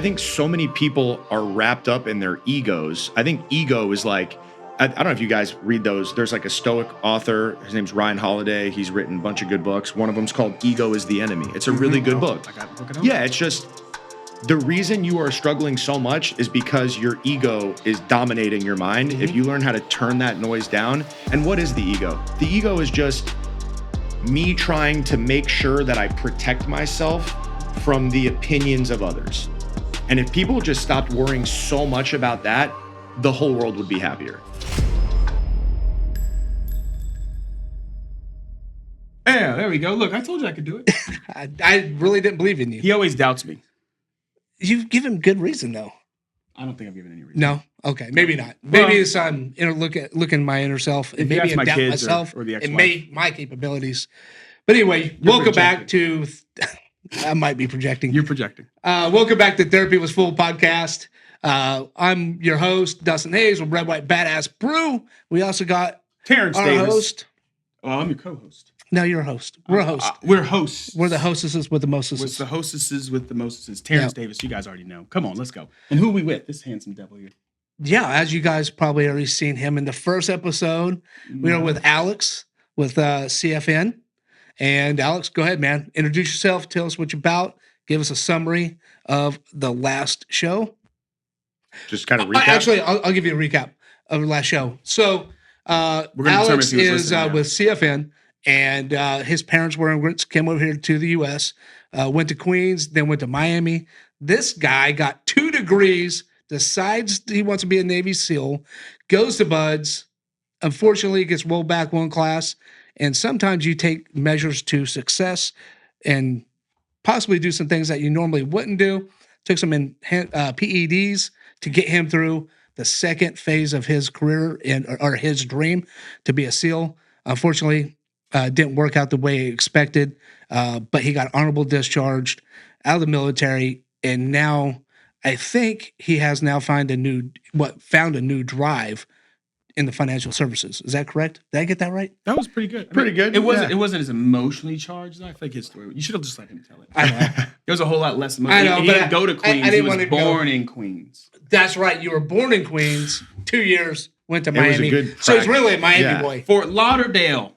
I think so many people are wrapped up in their egos. I think ego is like, I don't know if you guys read those. There's like a Stoic author. His name's Ryan Holiday. He's written a bunch of good books. One of them's called Ego is the Enemy. It's a really good book. I got to look it up. Yeah, it's just the reason you are struggling so much is because your ego is dominating your mind. If you learn how to turn that noise down, and what is the ego? The ego is just me trying to make sure that I protect myself from the opinions of others. And if people just stopped worrying so much about that, the whole world would be happier. Yeah, there we go. Look, I told you I could do it. I really didn't believe in you. He always doubts me. You've given good reason, though. I don't think I've given any reason. No? Okay, maybe not. Maybe it's looking my inner self and maybe my doubt kids myself or the and ex-wife. my capabilities. But anyway, welcome back to... I might be projecting. You're projecting. Welcome back to Therapy Was Full podcast. I'm your host, Dustin Hayes with Red White Badass Brew. We also got Terrence our Davis. host. Oh, I'm your co-host. No, you're a host. We're a host. We're hosts. We're the hostesses with the mostesses. With the hostesses with the mostesses. Terrence Davis, you guys already know. Come on, let's go. And who are we with? This handsome devil here. Yeah, as you guys probably already seen him in the first episode, we were with Alex with CFN. And Alex, go ahead, man. Introduce yourself. Tell us what you're about. Give us a summary of the last show. Just kind of recap. Actually, I'll give you a recap of the last show. So Alex is with CFN, and his parents were immigrants, came over here to the U.S., went to Queens, then went to Miami. This guy got 2 degrees, decides he wants to be a Navy SEAL, goes to Buds, unfortunately gets rolled back one class, and sometimes you take measures to success and possibly do some things that you normally wouldn't do. Took some PEDs to get him through the second phase of his career or his dream to be a SEAL. Unfortunately, didn't work out the way he expected, but he got honorable discharged out of the military, and now I think he has now found a new drive in the financial services. Is that correct? Did I get that right? That was pretty good. Pretty good. It wasn't as emotionally charged. I feel like his story. You should have just let him tell it. I know. There was a whole lot less emotion. I know, He but didn't go to Queens. I didn't he want was to go. born in Queens. That's right. You were born in Queens, 2 years, went to It was a Miami. good So he's really a Miami Yeah. boy. Fort Lauderdale.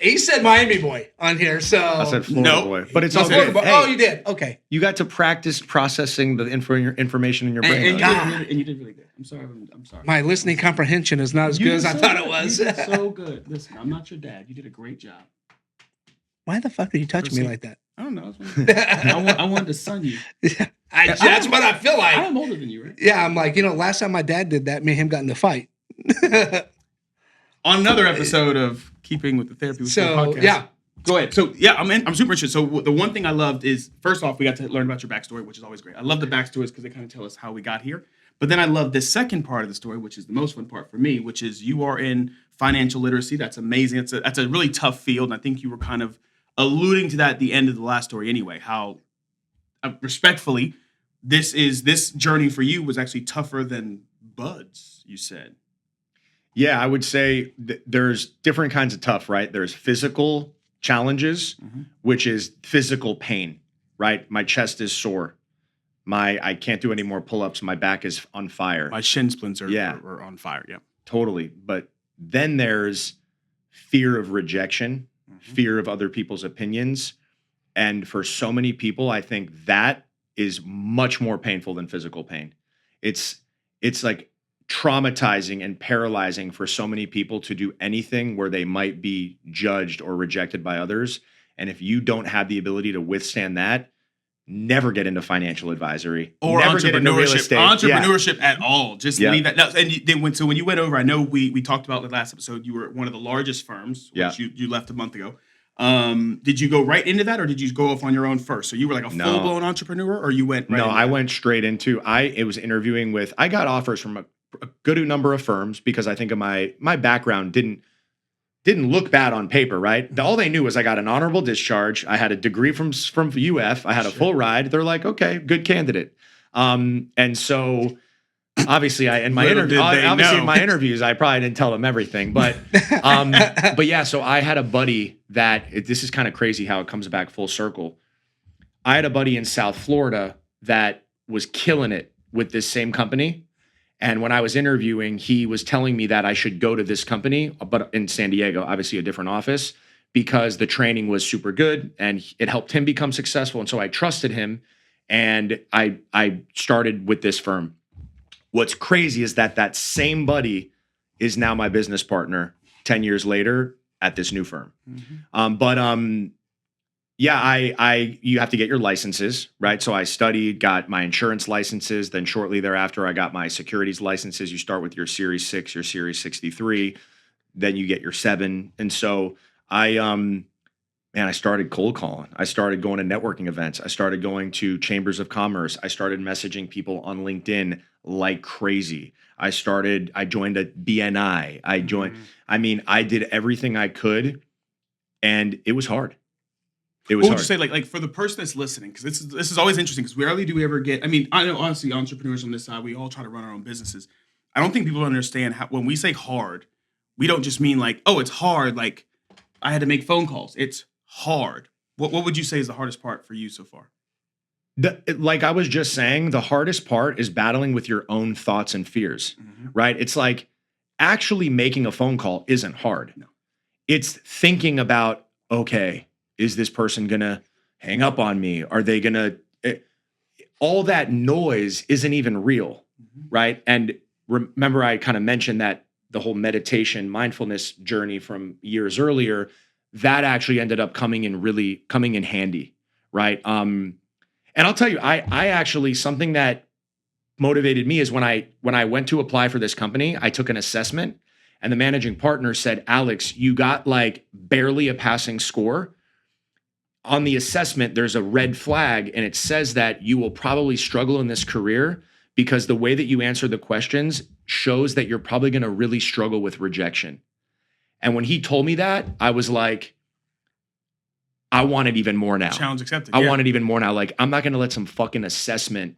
He said Miami boy on here. So I said Florida Nope. boy. But it's He all said- good. Oh, Hey, you did. Okay. you got to practice processing the information in your brain. And you did really good. I'm sorry. I'm sorry. My listening comprehension is not as You good as did I so thought good. it was. You did so good. Listen, I'm not your dad. You did a great job. Why the fuck are you touching me like that? I don't know. I wanted to son you. That's what I feel like. I am older than you, right? Yeah, I'm like, last time my dad did that, me and him got in a fight. On another episode of Keeping with the Therapy with Full So, podcast. yeah. Go ahead. So, yeah, I'm super interested. So, the one thing I loved is, first off, we got to learn about your backstory, which is always great. I love the backstories because they kind of tell us how we got here. But then I love this second part of the story, which is the most fun part for me, which is you are in financial literacy. That's amazing. That's a really tough field. And I think you were kind of alluding to that at the end of the last story anyway, how respectfully, this journey for you was actually tougher than Buds, you said. Yeah, I would say there's different kinds of tough, right? There's physical challenges, which is physical pain, right? My chest is sore. I can't do any more pull-ups. My back is on fire. My shin splints are on fire. Yeah, Totally. But then there's fear of rejection, fear of other people's opinions. And for so many people, I think that is much more painful than physical pain. It's like traumatizing and paralyzing for so many people to do anything where they might be judged or rejected by others. And if you don't have the ability to withstand that, never get into financial advisory or never get into real estate. entrepreneurship at all. Just Yeah. leave that. Now, and then when you went over, I know we talked about the last episode. You were at one of the largest firms, which you left a month ago. Did you go right into that, or did you go off on your own first? So you were like a full blown entrepreneur, or you went right No, into I that? went straight into it was interviewing with. I got offers from a good number of firms because I think of my background didn't look bad on paper, right? All they knew was I got an honorable discharge. I had a degree from UF. I had a full ride. They're like, okay, good candidate. And so obviously in my interviews, I probably didn't tell them everything, but yeah, so I had a buddy this is kind of crazy how it comes back full circle. I had a buddy in South Florida that was killing it with this same company. And when I was interviewing, he was telling me that I should go to this company, but in San Diego, obviously a different office, because the training was super good and it helped him become successful. And so I trusted him and I started with this firm. What's crazy is that same buddy is now my business partner 10 years later at this new firm. You have to get your licenses, right? So I studied, got my insurance licenses. Then shortly thereafter, I got my securities licenses. You start with your Series 6, your Series 63, then you get your 7. And so I started cold calling. I started going to networking events. I started going to chambers of commerce. I started messaging people on LinkedIn like crazy. I joined a BNI. I did everything I could, and it was hard. It was what would hard. you say, like for the person that's listening, because this is always interesting, because rarely do we ever get, I know honestly entrepreneurs on this side, we all try to run our own businesses. I don't think people understand how, when we say hard, we don't just mean like, oh, it's hard, like I had to make phone calls. It's hard. What would you say is the hardest part for you so far? Like I was just saying, the hardest part is battling with your own thoughts and fears, right? It's like actually making a phone call isn't hard. No. It's thinking about, okay, is this person going to hang up on me? Are they going to, all that noise isn't even real, right? And remember, I kind of mentioned that the whole meditation, mindfulness journey from years earlier, that actually ended up coming in handy, right? And I'll tell you, I actually, something that motivated me is when I went to apply for this company, I took an assessment and the managing partner said, Alex, you got like barely a passing score. On the assessment, there's a red flag and it says that you will probably struggle in this career because the way that you answer the questions shows that you're probably going to really struggle with rejection. And when he told me that, I was like, I want it even more now. Challenge accepted. I want it even more now. Like, I'm not going to let some fucking assessment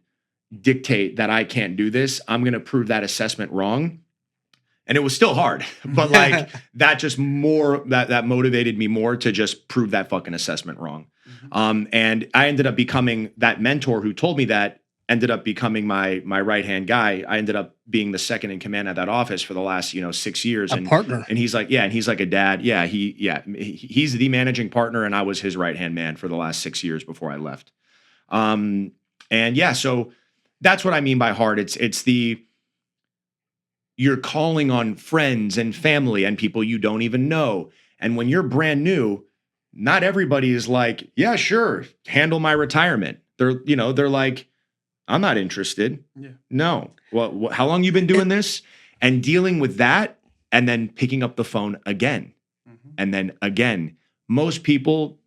dictate that I can't do this. I'm going to prove that assessment wrong. And it was still hard, but like that just more, that motivated me more to just prove that fucking assessment wrong. And I ended up becoming that mentor who told me that, ended up becoming my right-hand guy. I ended up being the second in command at that office for the last, 6 years. A partner. And he's like, and he's like a dad. Yeah. He's the managing partner and I was his right-hand man for the last 6 years before I left. So that's what I mean by hard. You're calling on friends and family and people you don't even know. And when you're brand new, not everybody is like, yeah, sure, handle my retirement. They're like, I'm not interested. Yeah. No. Well, how long you been doing this? And dealing with that and then picking up the phone again. And then again. Most people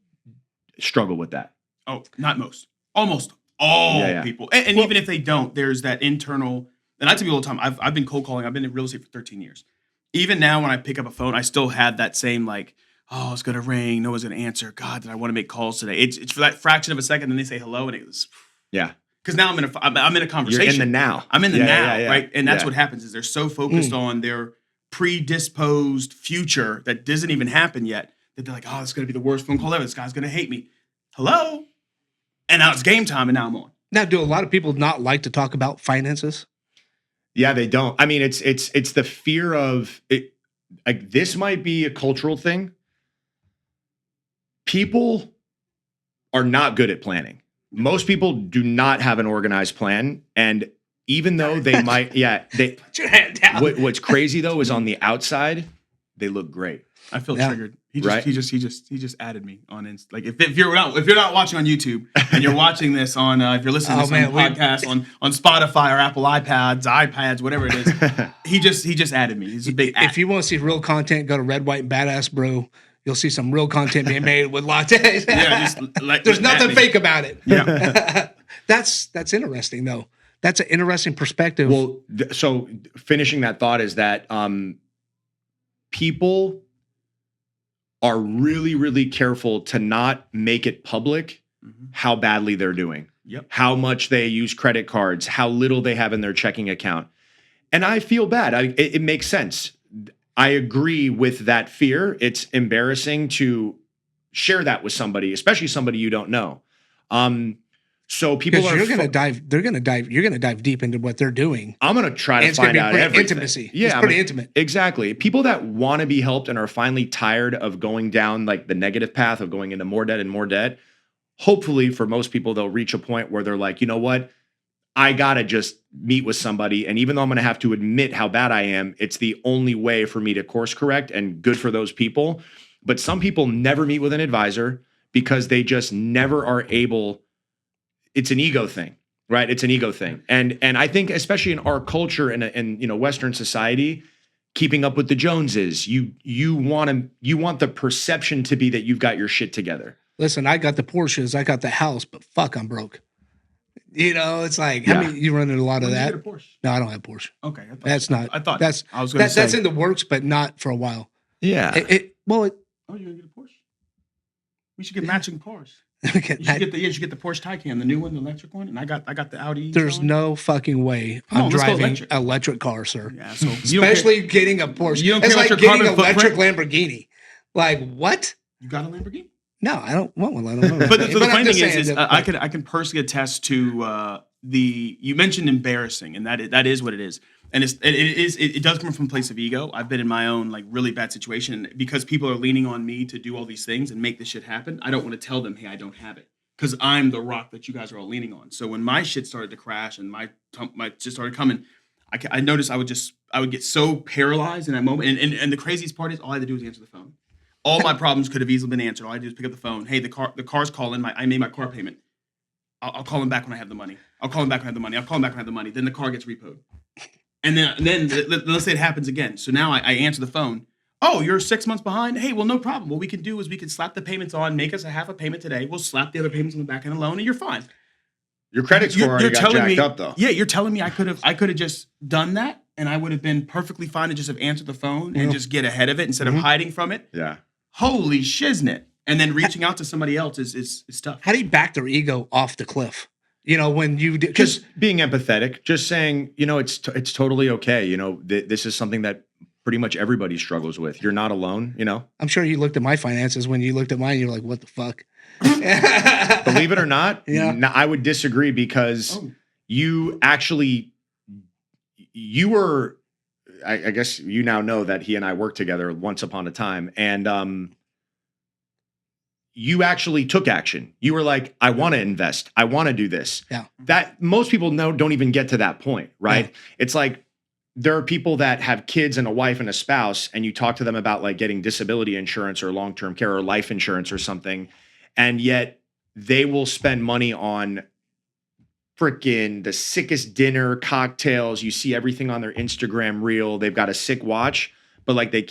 struggle with that. Oh, not most. Almost all people. And even if they don't, there's that internal. And I tell people all the time, I've been cold calling. I've been in real estate for 13 years. Even now, when I pick up a phone, I still have that same like, oh, it's gonna ring. No one's gonna answer. God, did I want to make calls today? It's for that fraction of a second. Then they say hello, and it was because now I'm in a conversation. You're in the now. I'm in the now, right? And that's what happens is they're so focused on their predisposed future that doesn't even happen yet that they're like, oh, it's gonna be the worst phone call ever. This guy's gonna hate me. Hello, and now it's game time, and now I'm on. Now, do a lot of people not like to talk about finances? Yeah, they don't. I mean, it's the fear of it. Like this might be a cultural thing. People are not good at planning. Most people do not have an organized plan. And even though they might, they put your hand down. What's crazy though is on the outside, they look great. I feel triggered. He just added me on Insta. Like if you're not watching on YouTube and you're watching this on if you're listening to this on podcast on Spotify or Apple iPads, whatever it is, he just added me. He's a big. If you want to see real content, go to Red, White, and Badass Bro. You'll see some real content being made with lattes. There's nothing fake about it. Yeah, that's interesting though. That's an interesting perspective. Well, so finishing that thought is that people are really, really careful to not make it public how badly they're doing, how much they use credit cards, how little they have in their checking account. And I feel bad. It makes sense. I agree with that fear. It's embarrassing to share that with somebody, especially somebody you don't know. So people are you're going to dive. They're going to dive. You're going to dive deep into what they're doing. I'm going to try to find out everything. Intimacy. Yeah, it's pretty intimate. Exactly. People that want to be helped and are finally tired of going down like the negative path of going into more debt and more debt. Hopefully, for most people, they'll reach a point where they're like, you know what? I gotta just meet with somebody, and even though I'm going to have to admit how bad I am, it's the only way for me to course correct, and good for those people. But some people never meet with an advisor because they just never are able. It's an ego thing, right? It's an ego thing. And I think especially in our culture and Western society, keeping up with the Joneses, you want the perception to be that you've got your shit together. Listen, I got the Porsches, I got the house, but fuck, I'm broke. It's like, how many, you run into a lot of that. No, I don't have a Porsche. Okay. That's not, I thought that's in the works, but not for a while. Yeah. Oh, you're going to get a Porsche? We should get matching cars. You should get the Porsche Taycan, the new one, the electric one, and I got the Audi. There's no fucking way I'm driving electric car, sir. Yeah, so especially getting a Porsche. It's like getting an electric Lamborghini. Like what? You got a Lamborghini? No, I don't want one. I don't know. But the funny thing is I can personally attest to you mentioned embarrassing, and that is what it is. And it does come from a place of ego. I've been in my own like really bad situation, and because people are leaning on me to do all these things and make this shit happen. I don't want to tell them, hey, I don't have it, because I'm the rock that you guys are all leaning on. So when my shit started to crash and my shit started coming, I noticed I would get so paralyzed in that moment. And the craziest part is all I had to do was answer the phone. All my problems could have easily been answered. All I did was pick up the phone. Hey, the car's calling. I made my car payment. I'll call him back when I have the money. I'll call him back when I have the money. I'll call him back when I have the money. Then the car gets repoed. And then let's say it happens again. So now I answer the phone. Oh, you're 6 months behind? Hey, well, no problem. What we can do is we can slap the payments on, make us a half a payment today. We'll slap the other payments on the back end of the loan, and you're fine. Your credit score already got jacked up, though. Yeah, you're telling me I could have just done that, and I would have been perfectly fine to just have answered the phone and just get ahead of it instead of hiding from it. Yeah. Holy shiznit. And then reaching out to somebody else is tough. How do you back their ego off the cliff? When you do, just being empathetic, just saying, it's totally okay. This is something that pretty much everybody struggles with. You're not alone, I'm sure you looked at my finances when you looked at mine. You're like, what the fuck? Believe it or not, yeah. I would disagree because you were, I guess you now know that he and I worked together once upon a time. And, you actually took action. You were like, I want to invest. I want to do this. Yeah. That most people don't even get to that point, right? Yeah. It's like there are people that have kids and a wife and a spouse, and you talk to them about like getting disability insurance or long-term care or life insurance or something, and yet they will spend money on freaking the sickest dinner, cocktails. You see everything on their Instagram reel. They've got a sick watch, but like they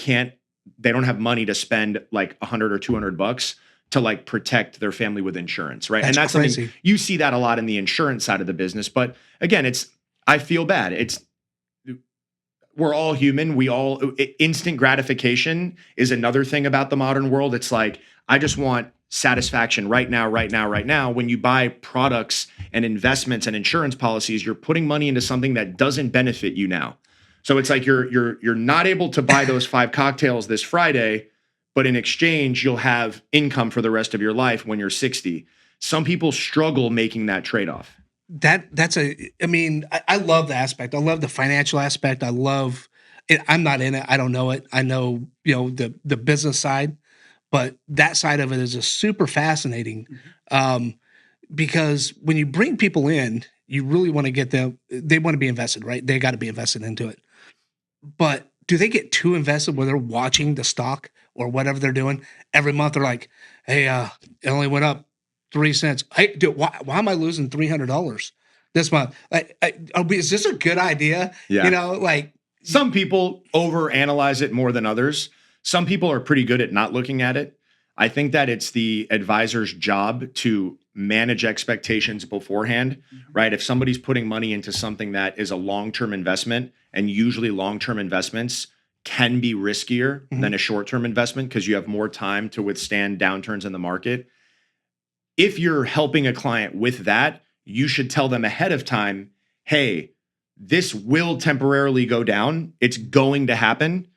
don't have money to spend like $100 or $200 to like protect their family with insurance, right? That's crazy. Something you see that a lot in the insurance side of the business. But again, I feel bad. We're all human. Instant gratification is another thing about the modern world. It's like, I just want satisfaction right now. When you buy products and investments and insurance policies, you're putting money into something that doesn't benefit you now. So it's like you're not able to buy those 5 cocktails this Friday, but in exchange, you'll have income for the rest of your life when you're 60. Some people struggle making that trade-off. I love the aspect. I love the financial aspect. I love it. I'm not in it. I don't know it. I know, the business side, but that side of it is just super fascinating. Because when you bring people in, you really want to get them, they want to be invested, right? They got to be invested into it. But do they get too invested where they're watching the stock or whatever they're doing every month? They're like, hey, it only went up 3 cents. Hey, dude, why am I losing $300 this month? Is this a good idea? Yeah. Some people overanalyze it more than others. Some people are pretty good at not looking at it. I think that it's the advisor's job to manage expectations beforehand, right? If somebody's putting money into something that is a long-term investment, and usually long-term investments can be riskier than a short-term investment because you have more time to withstand downturns in the market. If you're helping a client with that, you should tell them ahead of time, hey, this will temporarily go down. It's going to happen.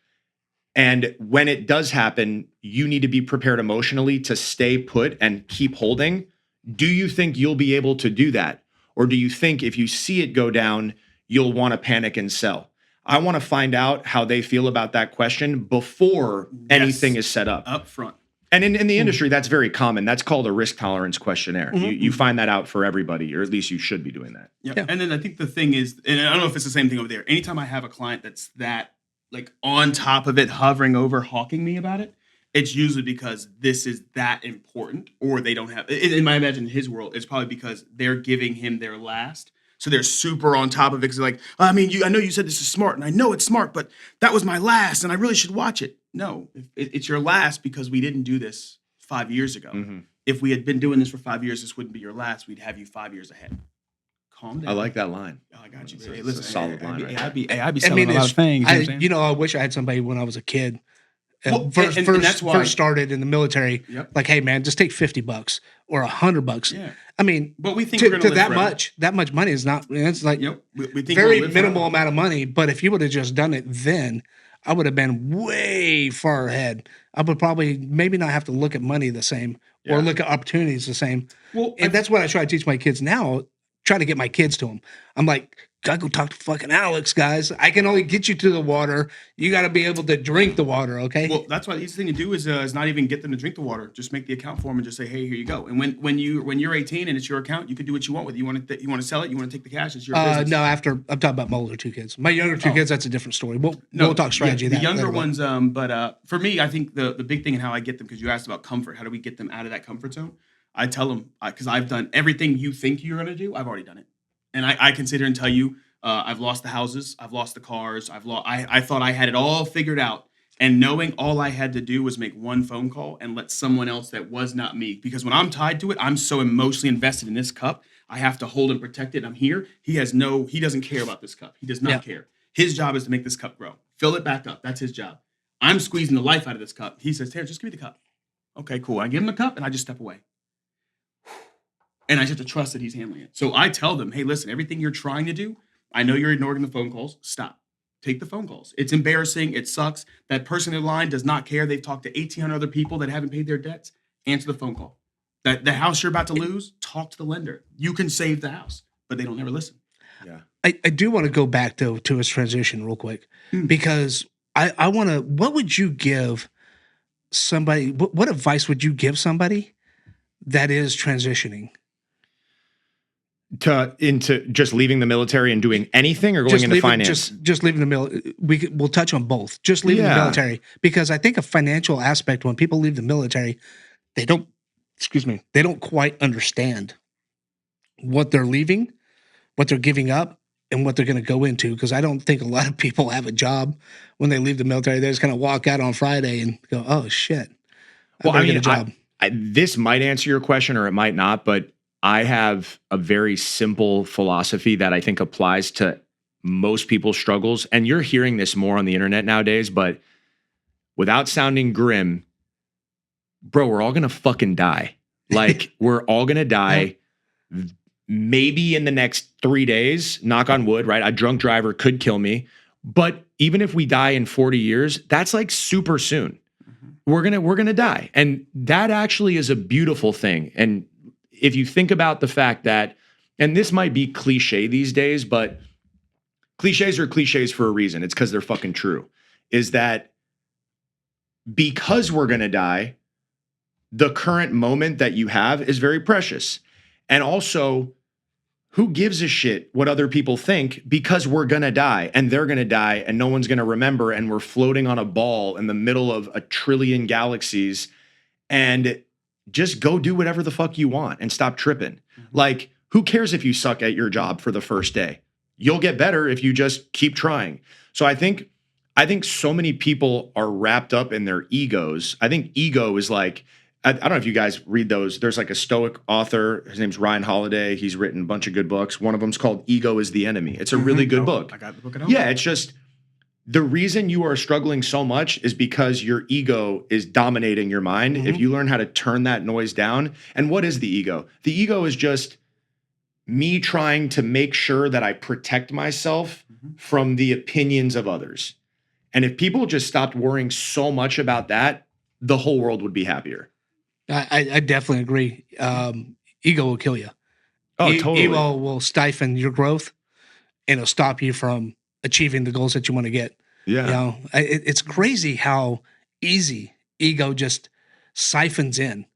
And when it does happen, you need to be prepared emotionally to stay put and keep holding. Do you think you'll be able to do that? Or do you think if you see it go down, you'll want to panic and sell? I want to find out how they feel about that question before anything is set up front. And in the industry, that's very common. That's called a risk tolerance questionnaire. You find that out for everybody, or at least you should be doing that. Yeah. And then I think the thing is, and I don't know if it's the same thing over there. Anytime I have a client that's that like on top of it, hovering over, hawking me about it, it's usually because this is that important, or they don't have. In my imagine his world, it's probably because they're giving him their last. So they're super on top of it because they're like, I mean, I know you said this is smart, and I know it's smart, but that was my last, and I really should watch it. No, it's your last because we didn't do this 5 years ago. If we had been doing this for 5 years, this wouldn't be your last. We'd have you 5 years ahead. Calm down. I like that line. Oh, I got you. It's a solid line. Right? I'd be selling a lot of things. I wish I had somebody when I was a kid. First started in the military. Like, hey man, just take $50 or $100. Yeah. I mean, but we think to that much money is not. It's like we think very minimal amount of money. But if you would have just done it then, I would have been way far ahead. I would probably maybe not have to look at money the same or look at opportunities the same. Well, and that's what I try to teach my kids now. Try to get my kids to them. I'm like, gotta go talk to fucking Alex, guys. I can only get you to the water. You got to be able to drink the water, okay? Well, that's why the easy thing to do is not even get them to drink the water. Just make the account for them and just say, hey, here you go. And when you're 18 and it's your account, you can do what you want with it. You want to sell it? You want to take the cash? It's your business. No, after I'm talking about my older two kids. My younger two kids, that's a different story. We'll talk strategy. The younger ones, but for me, I think the big thing and how I get them, because you asked about comfort. How do we get them out of that comfort zone? I tell them, because I've done everything you think you're going to do. I've already done it. And I can sit here and tell you, I've lost the houses, I've lost the cars, I thought I had it all figured out, and knowing all I had to do was make one phone call and let someone else that was not me, because when I'm tied to it, I'm so emotionally invested in this cup, I have to hold and protect it. I'm here. He doesn't care about this cup. He does not care. His job is to make this cup grow, fill it back up. That's his job. I'm squeezing the life out of this cup. He says, Taylor, just give me the cup. Okay, cool. I give him the cup and I just step away. And I just have to trust that he's handling it. So I tell them, hey, listen, everything you're trying to do, I know you're ignoring the phone calls. Stop. Take the phone calls. It's embarrassing. It sucks. That person in line does not care. They've talked to 1,800 other people that haven't paid their debts. Answer the phone call. That the house you're about to lose, talk to the lender. You can save the house, but they don't ever listen. Yeah. I do want to go back to his transition real quick, because I want to, what would you give somebody, what advice would you give somebody that is transitioning? Into just leaving the military and doing anything, or going into finance? Just leaving the military. We'll touch on both. Just leaving the military, because I think a financial aspect, when people leave the military, they don't quite understand what they're leaving, what they're giving up, and what they're going to go into. Because I don't think a lot of people have a job when they leave the military. They just kind of walk out on Friday and go, "Oh shit." Well, I mean, get a job. This might answer your question, or it might not, but I have a very simple philosophy that I think applies to most people's struggles. And you're hearing this more on the internet nowadays, but without sounding grim, bro, we're all going to fucking die. Like, we're all going to die maybe in the next 3 days, knock on wood, right? A drunk driver could kill me. But even if we die in 40 years, that's like super soon. We're going to die. And that actually is a beautiful thing. And if you think about the fact that, and this might be cliche these days, but cliches are cliches for a reason. It's because they're fucking true. Is that because we're going to die, the current moment that you have is very precious. And also, who gives a shit what other people think, because we're going to die and they're going to die and no one's going to remember, and we're floating on a ball in the middle of 1 trillion galaxies, and just go do whatever the fuck you want and stop tripping. Like, who cares if you suck at your job for the first day? You'll get better if you just keep trying. So I think so many people are wrapped up in their egos. I think ego is like, I don't know if you guys read those. There's like a Stoic author. His name's Ryan Holiday. He's written a bunch of good books. One of them's called Ego is the Enemy. It's a really good book. I got the book at home. Yeah, it's just, the reason you are struggling so much is because your ego is dominating your mind. If you learn how to turn that noise down. And what is the ego? The ego is just me trying to make sure that I protect myself from the opinions of others. And if people just stopped worrying so much about that, the whole world would be happier. I definitely agree. ego will kill you. Oh, totally. Ego will stifle your growth, and it'll stop you from achieving the goals that you want to get. Yeah. You know, it's crazy how easy ego just siphons in.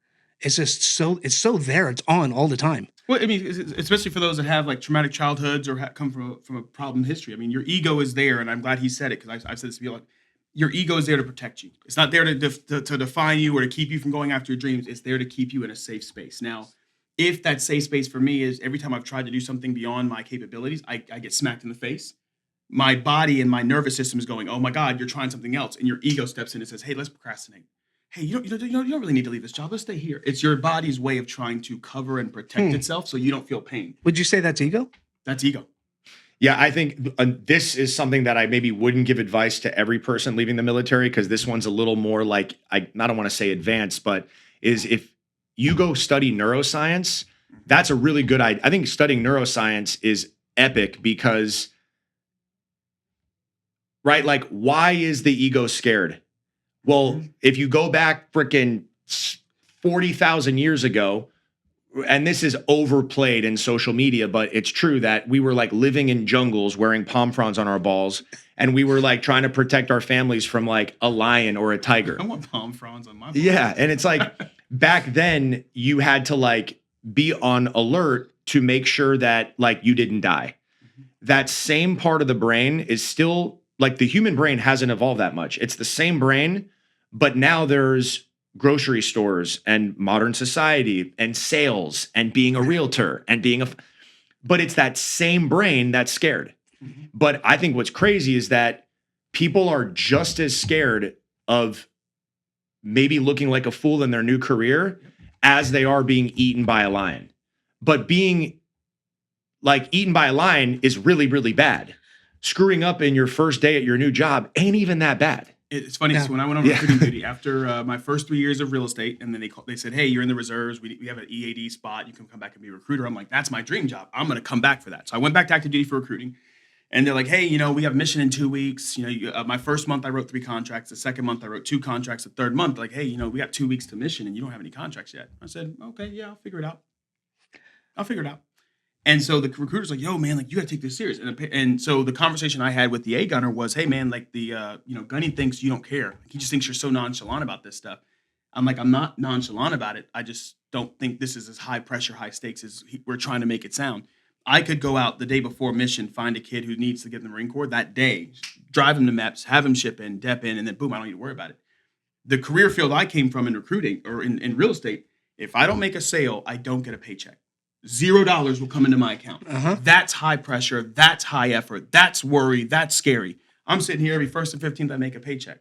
It's just it's so there. It's on all the time. Well, I mean, especially for those that have like traumatic childhoods or come from a problem history. I mean, your ego is there, and I'm glad he said it because I've said this to people. Your ego is there to protect you. It's not there to define you or to keep you from going after your dreams. It's there to keep you in a safe space. Now, if that safe space for me is every time I've tried to do something beyond my capabilities, I get smacked in the face. My body and my nervous system is going, oh my God, you're trying something else. And your ego steps in and says, hey, let's procrastinate. Hey, you don't really need to leave this job. Let's stay here. It's your body's way of trying to cover and protect itself so you don't feel pain. Would you say that's ego? That's ego. Yeah, I think this is something that I maybe wouldn't give advice to every person leaving the military, because this one's a little more like, I don't want to say advanced, but is if you go study neuroscience, that's a really good idea. I think studying neuroscience is epic because, right, like, why is the ego scared? Well, if you go back freaking 40,000 years ago, and this is overplayed in social media, but it's true that we were like living in jungles wearing palm fronds on our balls, and we were like trying to protect our families from like a lion or a tiger. I want palm fronds on my balls. Yeah, and it's like back then you had to like be on alert to make sure that like you didn't die. That same part of the brain is still like, the human brain hasn't evolved that much. It's the same brain, but now there's grocery stores and modern society and sales and being a realtor and but it's that same brain that's scared. But I think what's crazy is that people are just as scared of maybe looking like a fool in their new career as they are being eaten by a lion. But being like eaten by a lion is really, really bad. Screwing up in your first day at your new job ain't even that bad. It's funny. So when I went on recruiting duty after my first 3 years of real estate, and then they said, hey, you're in the reserves. We have an EAD spot. You can come back and be a recruiter. I'm like, that's my dream job. I'm going to come back for that. So I went back to active duty for recruiting. And they're like, hey, we have mission in 2 weeks. My first month I wrote 3 contracts. The second month I wrote 2 contracts. The third month, like, hey, we got 2 weeks to mission and you don't have any contracts yet. I said, okay, yeah, I'll figure it out. And so the recruiter's like, yo, man, like, you got to take this serious. And so the conversation I had with the A gunner was, hey, man, like Gunny thinks you don't care. He just thinks you're so nonchalant about this stuff. I'm like, I'm not nonchalant about it. I just don't think this is as high pressure, high stakes as we're trying to make it sound. I could go out the day before mission, find a kid who needs to get in the Marine Corps that day, drive him to MEPS, have him ship in, dep in, and then boom, I don't need to worry about it. The career field I came from in recruiting or in real estate, if I don't make a sale, I don't get a paycheck. $0 will come into my account. That's high pressure. That's high effort. That's worry. That's scary. I'm sitting here every 1st and 15th, I make a paycheck.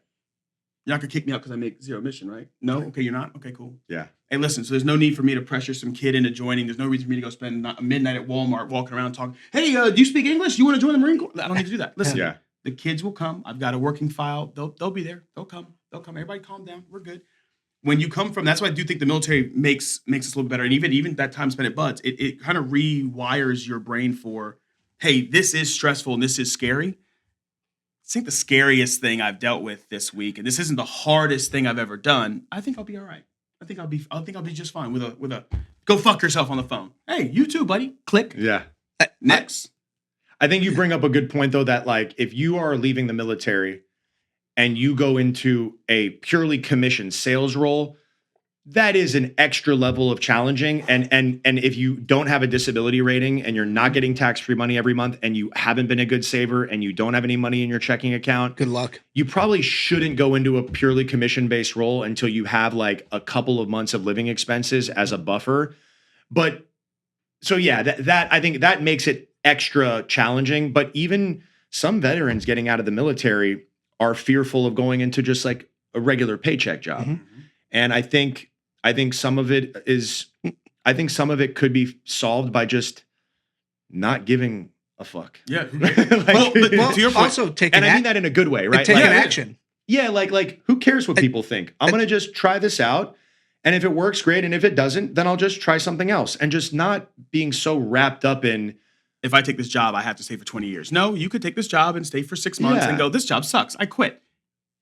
You're not going to kick me out because I make 0 mission, right? No? Okay, you're not? Okay, cool. Yeah. Hey, listen, so there's no need for me to pressure some kid into joining. There's no reason for me to go spend midnight at Walmart walking around talking, hey, do you speak English? You want to join the Marine Corps? I don't need to do that. Listen, the kids will come. I've got a working file. They'll be there. They'll come. Everybody calm down. We're good. When you come from, that's why I do think the military makes us a little bit better. And even that time spent at Buds, it kind of rewires your brain for, hey, this is stressful and this is scary. I think the scariest thing I've dealt with this week, and this isn't the hardest thing I've ever done. I think I'll be all right. I think I'll be just fine with a go fuck yourself on the phone. Hey, you too, buddy. Click. Yeah. Next. I think you bring up a good point though, that like if you are leaving the military and you go into a purely commissioned sales role, that is an extra level of challenging. And if you don't have a disability rating and you're not getting tax-free money every month and you haven't been a good saver and you don't have any money in your checking account, good luck. You probably shouldn't go into a purely commission-based role until you have like a couple of months of living expenses as a buffer. But so yeah, that I think that makes it extra challenging. But even some veterans getting out of the military are fearful of going into just like a regular paycheck job. And I think some of it could be solved by just not giving a fuck. Yeah. Well, to your point, also taking and I mean that in a good way, right? Taking action. Yeah, like who cares what people think? I'm going to just try this out. And if it works, great. And if it doesn't, then I'll just try something else. And just not being so wrapped up in, if I take this job, I have to stay for 20 years. No, you could take this job and stay for 6 months and go, this job sucks. I quit.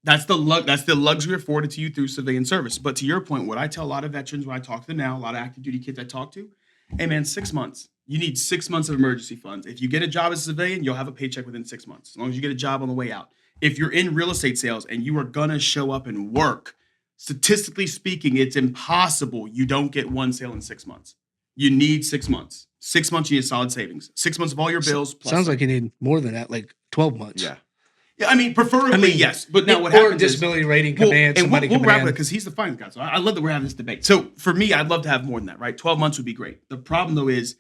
That's the luxury afforded to you through civilian service. But to your point, what I tell a lot of veterans when I talk to them now, a lot of active duty kids I talk to, Hey man, 6 months. You need 6 months of emergency funds. If you get a job as a civilian, you'll have a paycheck within 6 months, as long as you get a job on the way out. If you're in real estate sales and you are gonna show up and work, statistically speaking, it's impossible you don't get one sale in 6 months. You need 6 months. 6 months, you need solid savings. 6 months of all your bills. Plus sounds like you need more than that, like 12 months. Yeah. Yeah, I mean, preferably yes. But now what or happens disability rating command, and somebody we'll coming wrap in. it because he's the finance guy. So I love that we're having this debate. So for me, I'd love to have more than that, right? 12 months would be great. The problem though is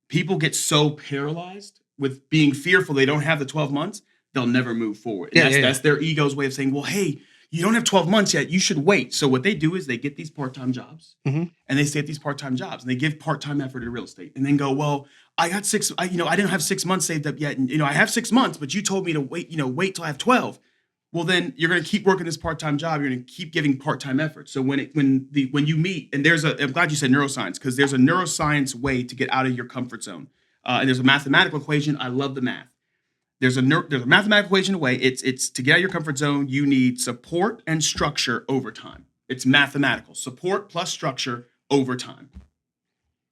people get so paralyzed with being fearful they don't have the 12 months, they'll never move forward. And that's their ego's way of saying, well, hey, you don't have 12 months yet. You should wait. So what they do is they get these part-time jobs and they stay at these part-time jobs and they give part-time effort in real estate and then go, well, I got I didn't have 6 months saved up yet. And, I have 6 months, but you told me to wait, wait till I have 12. Well, then you're going to keep working this part-time job. You're going to keep giving part-time effort. So when you meet, and I'm glad you said neuroscience, because there's a neuroscience way to get out of your comfort zone. And there's a mathematical equation. I love the math. There's a mathematical equation away. It's to get out of your comfort zone, you need support and structure over time. It's mathematical. Support plus structure over time.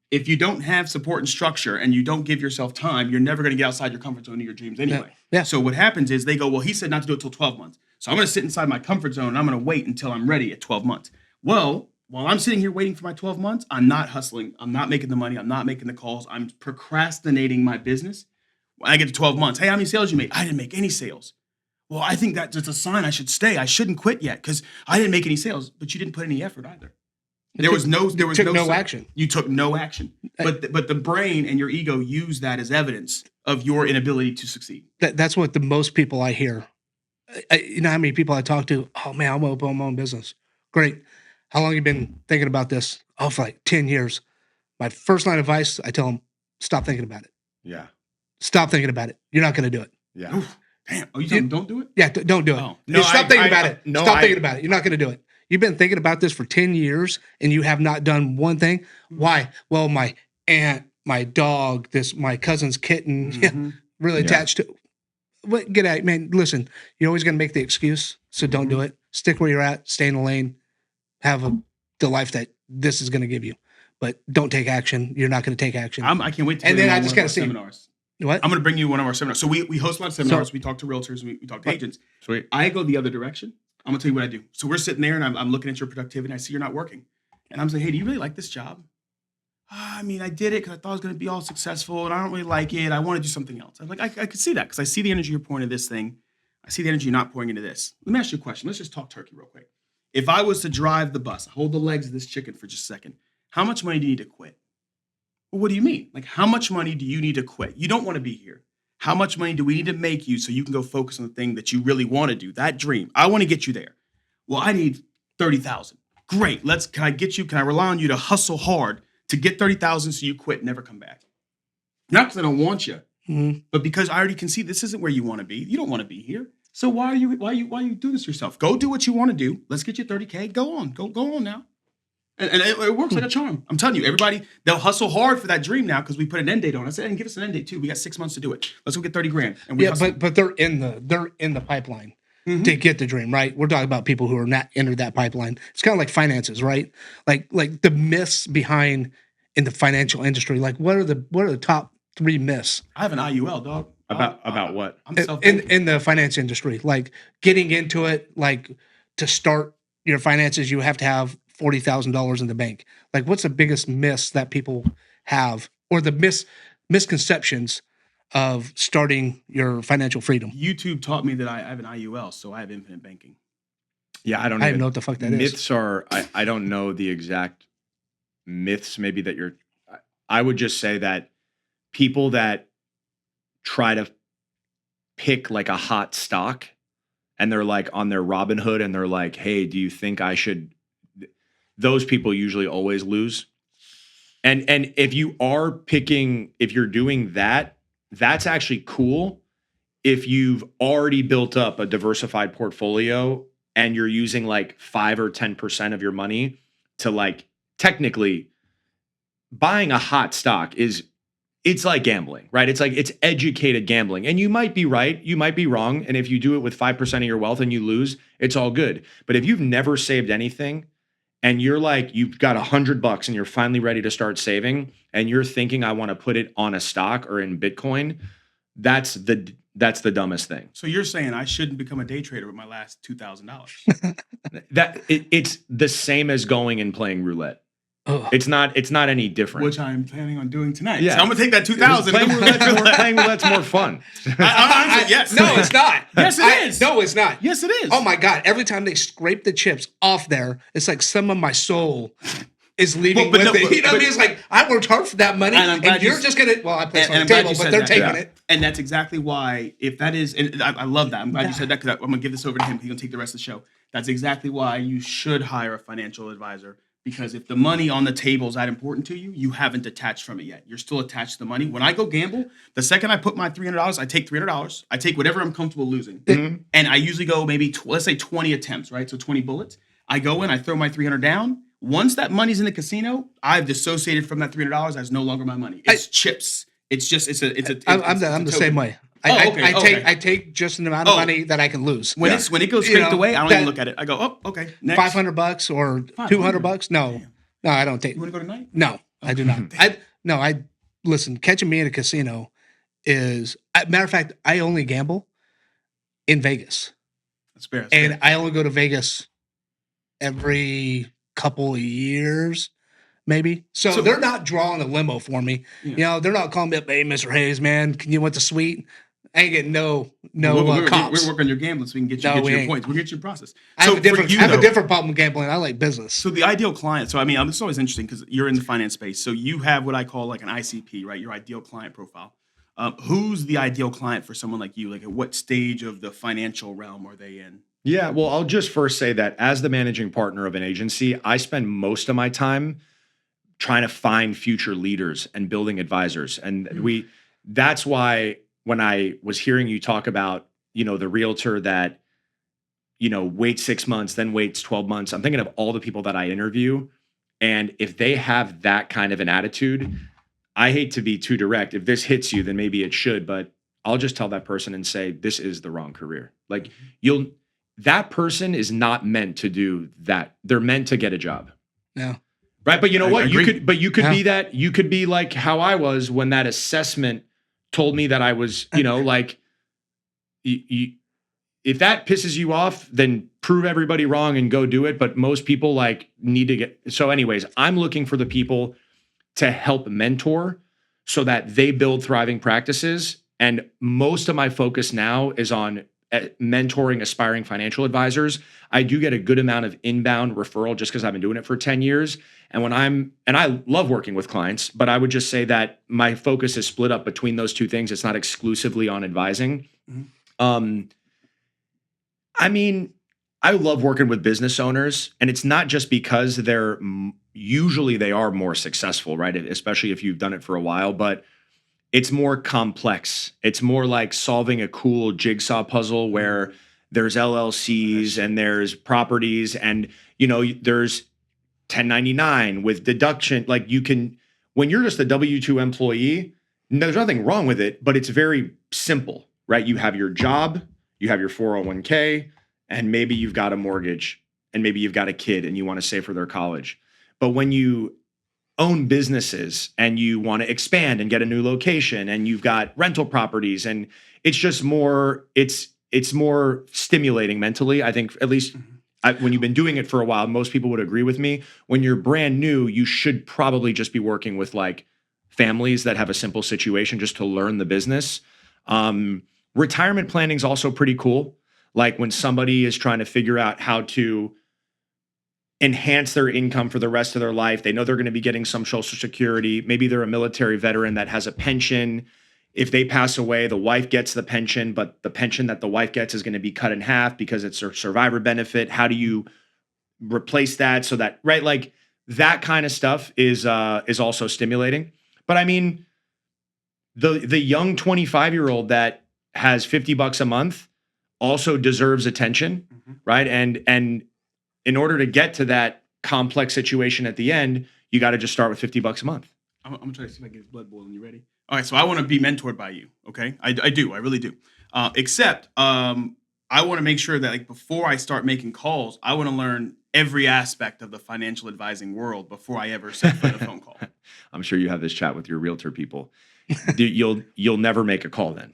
If you don't have support and structure and you don't give yourself time, you're never going to get outside your comfort zone of your dreams anyway. Yeah. So what happens is they go, well, he said not to do it till 12 months. So I'm going to sit inside my comfort zone and I'm going to wait until I'm ready at 12 months. Well, while I'm sitting here waiting for my 12 months, I'm not hustling. I'm not making the money. I'm not making the calls. I'm procrastinating my business. When I get to 12 months, hey, how many sales you made? I didn't make any sales. Well, I think that's a sign I should stay. I shouldn't quit yet because I didn't make any sales, but you didn't put any effort either. There was no action. You took no action. But the brain and your ego use that as evidence of your inability to succeed. That's what the most people I hear. You know how many people I talk to? Oh man, I'm gonna open my own business. Great. How long you been thinking about this? Oh, for like 10 years. My first line of advice, I tell them, stop thinking about it. Yeah. Stop thinking about it. You're not going to do it. Yeah. Oof. Damn. Oh, you telling them don't do it? Yeah, don't do it. Oh. No, stop thinking about it. Stop thinking about it. You're not going to do it. You've been thinking about this for 10 years and you have not done one thing. Why? Well, my aunt, my dog, my cousin's kitten, really attached to. What? Get out, man. Listen, you're always going to make the excuse, so don't do it. Stick where you're at. Stay in the lane. Have the life that this is going to give you, but don't take action. You're not going to take action. I can't wait to. And then I just got to see seminars. What? I'm going to bring you one of our seminars. So we host a lot of seminars. We talk to realtors. We talk to agents. Sweet. I go the other direction. I'm going to tell you what I do. So we're sitting there and I'm looking at your productivity and I see you're not working. And I'm saying, hey, do you really like this job? I mean, I did it because I thought I was going to be all successful and I don't really like it. I want to do something else. I'm like, I could see that because I see the energy you're pouring into this thing. I see the energy you're not pouring into this. Let me ask you a question. Let's just talk turkey real quick. If I was to drive the bus, hold the legs of this chicken for just a second, how much money do you need to quit? Well, what do you mean? Like, how much money do you need to quit? You don't want to be here. How much money do we need to make you so you can go focus on the thing that you really want to do, that dream? I want to get you there. Well, I need 30,000. Great. Can I rely on you to hustle hard to get 30,000 so you quit and never come back? Not because I don't want you, but because I already can see this isn't where you want to be. You don't want to be here. So why are you doing this to yourself? Go do what you want to do. Let's get you 30K. Go on. Go on now. And it works like a charm. I'm telling you, everybody, they'll hustle hard for that dream now because we put an end date on it. I said, and give us an end date too. We got 6 months to do it. Let's go get 30 grand. And but they're in the pipeline to get the dream, right? We're talking about people who are not entered that pipeline. It's kind of like finances, right? Like the myths behind in the financial industry. Like what are the top 3 myths? I have an IUL, dog. About what? I'm in the finance industry, like getting into it, like to start your finances, you have to have $40,000 in the bank. Like, what's the biggest myths that people have, or the misconceptions of starting your financial freedom? YouTube taught me that I have an IUL, so I have infinite banking. Yeah, I don't even know what the fuck that is. Myths are, I don't know the exact myths maybe that I would just say that people that try to pick like a hot stock and they're like on their Robinhood and they're like, hey, do you think I should? Those people usually always lose. And if you're doing that, that's actually cool. If you've already built up a diversified portfolio and you're using like 5 or 10% of your money to like technically buying a hot stock it's like gambling, right? It's like it's educated gambling. And you might be right, you might be wrong. And if you do it with 5% of your wealth and you lose, it's all good. But if you've never saved anything and you're like, you've got $100 and you're finally ready to start saving, and you're thinking, I want to put it on a stock or in Bitcoin, that's the dumbest thing. So you're saying I shouldn't become a day trader with my last $2,000? It's the same as going and playing roulette. Oh. It's not any different. Which I'm planning on doing tonight. Yeah. So I'm gonna take that 2,000. Playing roulette's more fun. Yes. No, it's not. Yes, it is. No, it's not. Yes, it is. Oh my God! Every time they scrape the chips off there, it's like some of my soul is leaving with it. You know what I mean? It's like I worked hard for that money, and you're just gonna. Well, I placed on the table, but they're taking it. And that's exactly why. If that is, and I love that. I'm glad you said that, because I'm gonna give this over to him. He's gonna take the rest of the show. That's exactly why you should hire a financial advisor. Because if the money on the table is that important to you, you haven't detached from it yet. You're still attached to the money. When I go gamble, the second I put my $300, I take $300. I take whatever I'm comfortable losing. Mm-hmm. And I usually go maybe, let's say 20 attempts, right? So 20 bullets. I go in, I throw my $300 down. Once that money's in the casino, I've dissociated from that $300 as no longer my money. It's chips. It's just, I'm the same way. I take just an amount of money that I can lose. When it goes scraped away, I don't even look at it. I go, oh, okay. Next. $500 or $200. No, I don't take. You want to go tonight? No, I do not. I listen. Catching me in a casino is matter of fact. I only gamble in Vegas. That's fair. And I only go to Vegas every couple of years. Maybe. So they're not drawing a limo for me. Yeah. You know, they're not calling me up, hey, Mr. Hayes, man, can you want the suite? I ain't getting no comps. We're working on your gambling so we can get your points. We'll get your process. I have a different problem with gambling. I like business. So the ideal client. So I mean, it's always interesting because you're in the finance space. So you have what I call like an ICP, right? Your ideal client profile. Who's the ideal client for someone like you? Like at what stage of the financial realm are they in? Yeah, well, I'll just first say that as the managing partner of an agency, I spend most of my time trying to find future leaders and building advisors. And that's why when I was hearing you talk about, the realtor that, waits 6 months, then waits 12 months, I'm thinking of all the people that I interview. And if they have that kind of an attitude, I hate to be too direct. If this hits you, then maybe it should, but I'll just tell that person and say, this is the wrong career. Like that person is not meant to do that. They're meant to get a job. Yeah. Right. But you know what? You could be that. You could be like how I was when that assessment told me that I was, like, if that pisses you off, then prove everybody wrong and go do it. But most people need to get. So anyways, I'm looking for the people to help mentor so that they build thriving practices. And most of my focus now is on mentoring aspiring financial advisors. I do get a good amount of inbound referral just because I've been doing it for 10 years. And I love working with clients, but I would just say that my focus is split up between those two things. It's not exclusively on advising. Mm-hmm. I mean, I love working with business owners, and it's not just because they are more successful, right? Especially if you've done it for a while, but it's more complex. It's more like solving a cool jigsaw puzzle where there's LLCs and there's properties and, there's 1099 with deduction. Like when you're just a W-2 employee, there's nothing wrong with it, but it's very simple, right? You have your job, you have your 401k, and maybe you've got a mortgage and maybe you've got a kid and you want to save for their college. But when you own businesses and you want to expand and get a new location and you've got rental properties and it's just more, it's more stimulating mentally. I think at least when you've been doing it for a while, most people would agree with me. When you're brand new, you should probably just be working with families that have a simple situation just to learn the business. Retirement planning is also pretty cool. Like when somebody is trying to figure out how to enhance their income for the rest of their life. They know they're going to be getting some Social Security. Maybe they're a military veteran that has a pension. If they pass away, the wife gets the pension, but the pension that the wife gets is going to be cut in half because it's a survivor benefit. How do you replace that so that, right? Like that kind of stuff is also stimulating. But I mean, the young 25-year-old that has $50 a month also deserves attention, right? And in order to get to that complex situation at the end, you got to just start with $50 a month. I'm gonna try to see if I get his blood boiling. You ready? All right. So I want to be mentored by you. Okay. I do. I really do. Except I want to make sure that before I start making calls, I want to learn every aspect of the financial advising world before I ever set foot in a phone call. I'm sure you have this chat with your realtor people. You'll never make a call then.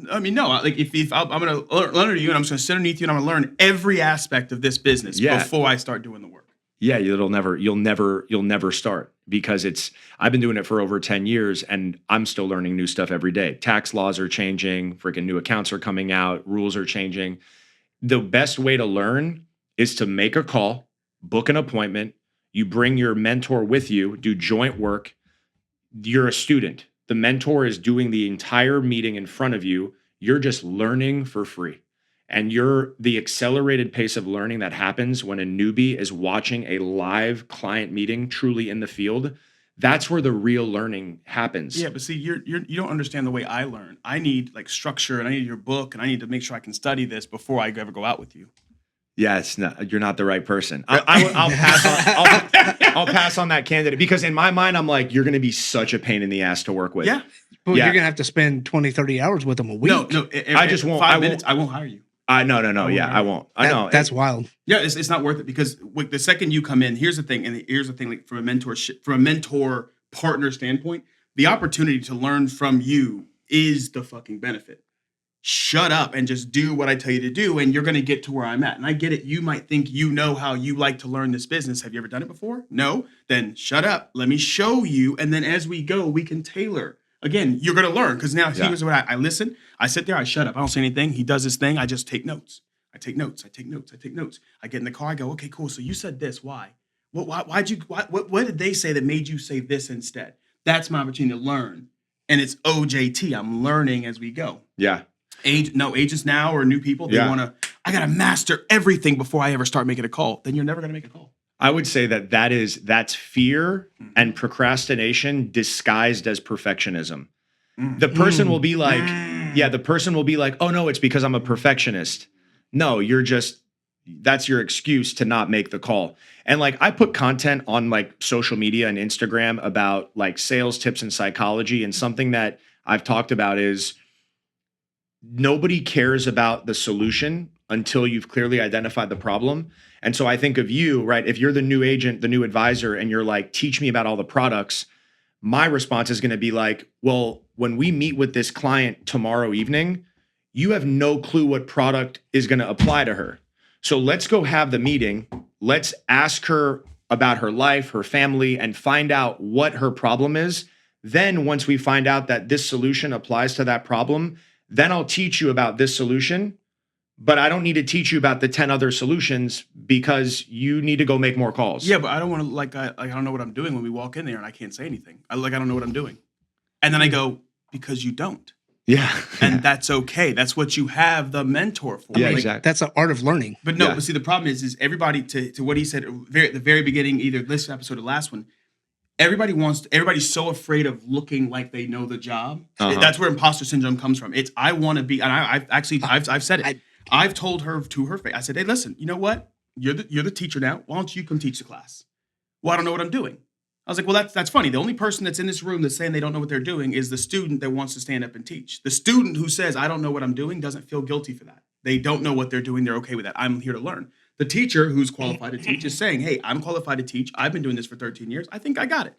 I mean, no. Like if I'm going to learn under you, and I'm just going to sit underneath you, and I'm going to learn every aspect of this business before I start doing the work. Yeah, you'll never start, because I've been doing it for over 10 years and I'm still learning new stuff every day. Tax laws are changing, freaking new accounts are coming out, rules are changing. The best way to learn is to make a call, book an appointment, you bring your mentor with you, do joint work. You're a student. The mentor is doing the entire meeting in front of you. You're just learning for free. And the accelerated pace of learning that happens when a newbie is watching a live client meeting truly in the field, that's where the real learning happens. Yeah, but see, you don't understand the way I learn. I need like structure, and I need your book, and I need to make sure I can study this before I ever go out with you. Yeah, you're not the right person. I'll pass on that candidate, because in my mind, I'm like, you're going to be such a pain in the ass to work with. Yeah. But you're going to have to spend 20, 30 hours with them a week. No. I just won't. 5 minutes, I won't hire you. No. Yeah, I won't. I know. That's wild. Yeah, it's not worth it, because the second you come in, here's the thing, like from a mentor partner standpoint, the opportunity to learn from you is the fucking benefit. Shut up and just do what I tell you to do, and you're going to get to where I'm at. And I get it. You might think you know how you like to learn this business. Have you ever done it before? No? Then shut up. Let me show you. And then as we go, we can tailor. Again, you're going to learn, because now here's what I listen. I sit there. I shut up. I don't say anything. He does his thing. I just take notes. I take notes. I get in the car. I go, okay, cool. So you said this. Why? What did they say that made you say this instead? That's my opportunity to learn. And it's OJT. I'm learning as we go. Yeah. Agents now or new people, they want to, I got to master everything before I ever start making a call. Then you're never going to make a call. I would say that's fear and procrastination disguised as perfectionism. The person will be like, oh no, it's because I'm a perfectionist. No, that's your excuse to not make the call. And like, I put content on like social media and Instagram about like sales tips and psychology. And something that I've talked about is nobody cares about the solution until you've clearly identified the problem. And so I think of you, right? If you're the new agent, the new advisor, and you're like, teach me about all the products, my response is going to be like, well, when we meet with this client tomorrow evening, you have no clue what product is going to apply to her. So let's go have the meeting. Let's ask her about her life, her family, and find out what her problem is. Then once we find out that this solution applies to that problem, then I'll teach you about this solution, but I don't need to teach you about the 10 other solutions, because you need to go make more calls. Yeah, but I don't want to I don't know what I'm doing when we walk in there and I can't say anything. I don't know what I'm doing. And then I go, because you don't. Yeah. And that's okay. That's what you have the mentor for. Yeah, exactly. That's the art of learning. But no, but see, the problem is everybody, to what he said at the very beginning, either this episode or last one, everybody's so afraid of looking like they know the job. Uh-huh. That's where imposter syndrome comes from. I want to be, and I've said it. I've told her to her face. I said, hey, listen, you know what? You're the teacher now. Why don't you come teach the class? Well, I don't know what I'm doing. I was like, well, that's funny. The only person that's in this room that's saying they don't know what they're doing is the student that wants to stand up and teach. The student who says, I don't know what I'm doing, doesn't feel guilty for that. They don't know what they're doing. They're okay with that. I'm here to learn. The teacher who's qualified to teach is saying, hey, I'm qualified to teach. I've been doing this for 13 years. I think I got it.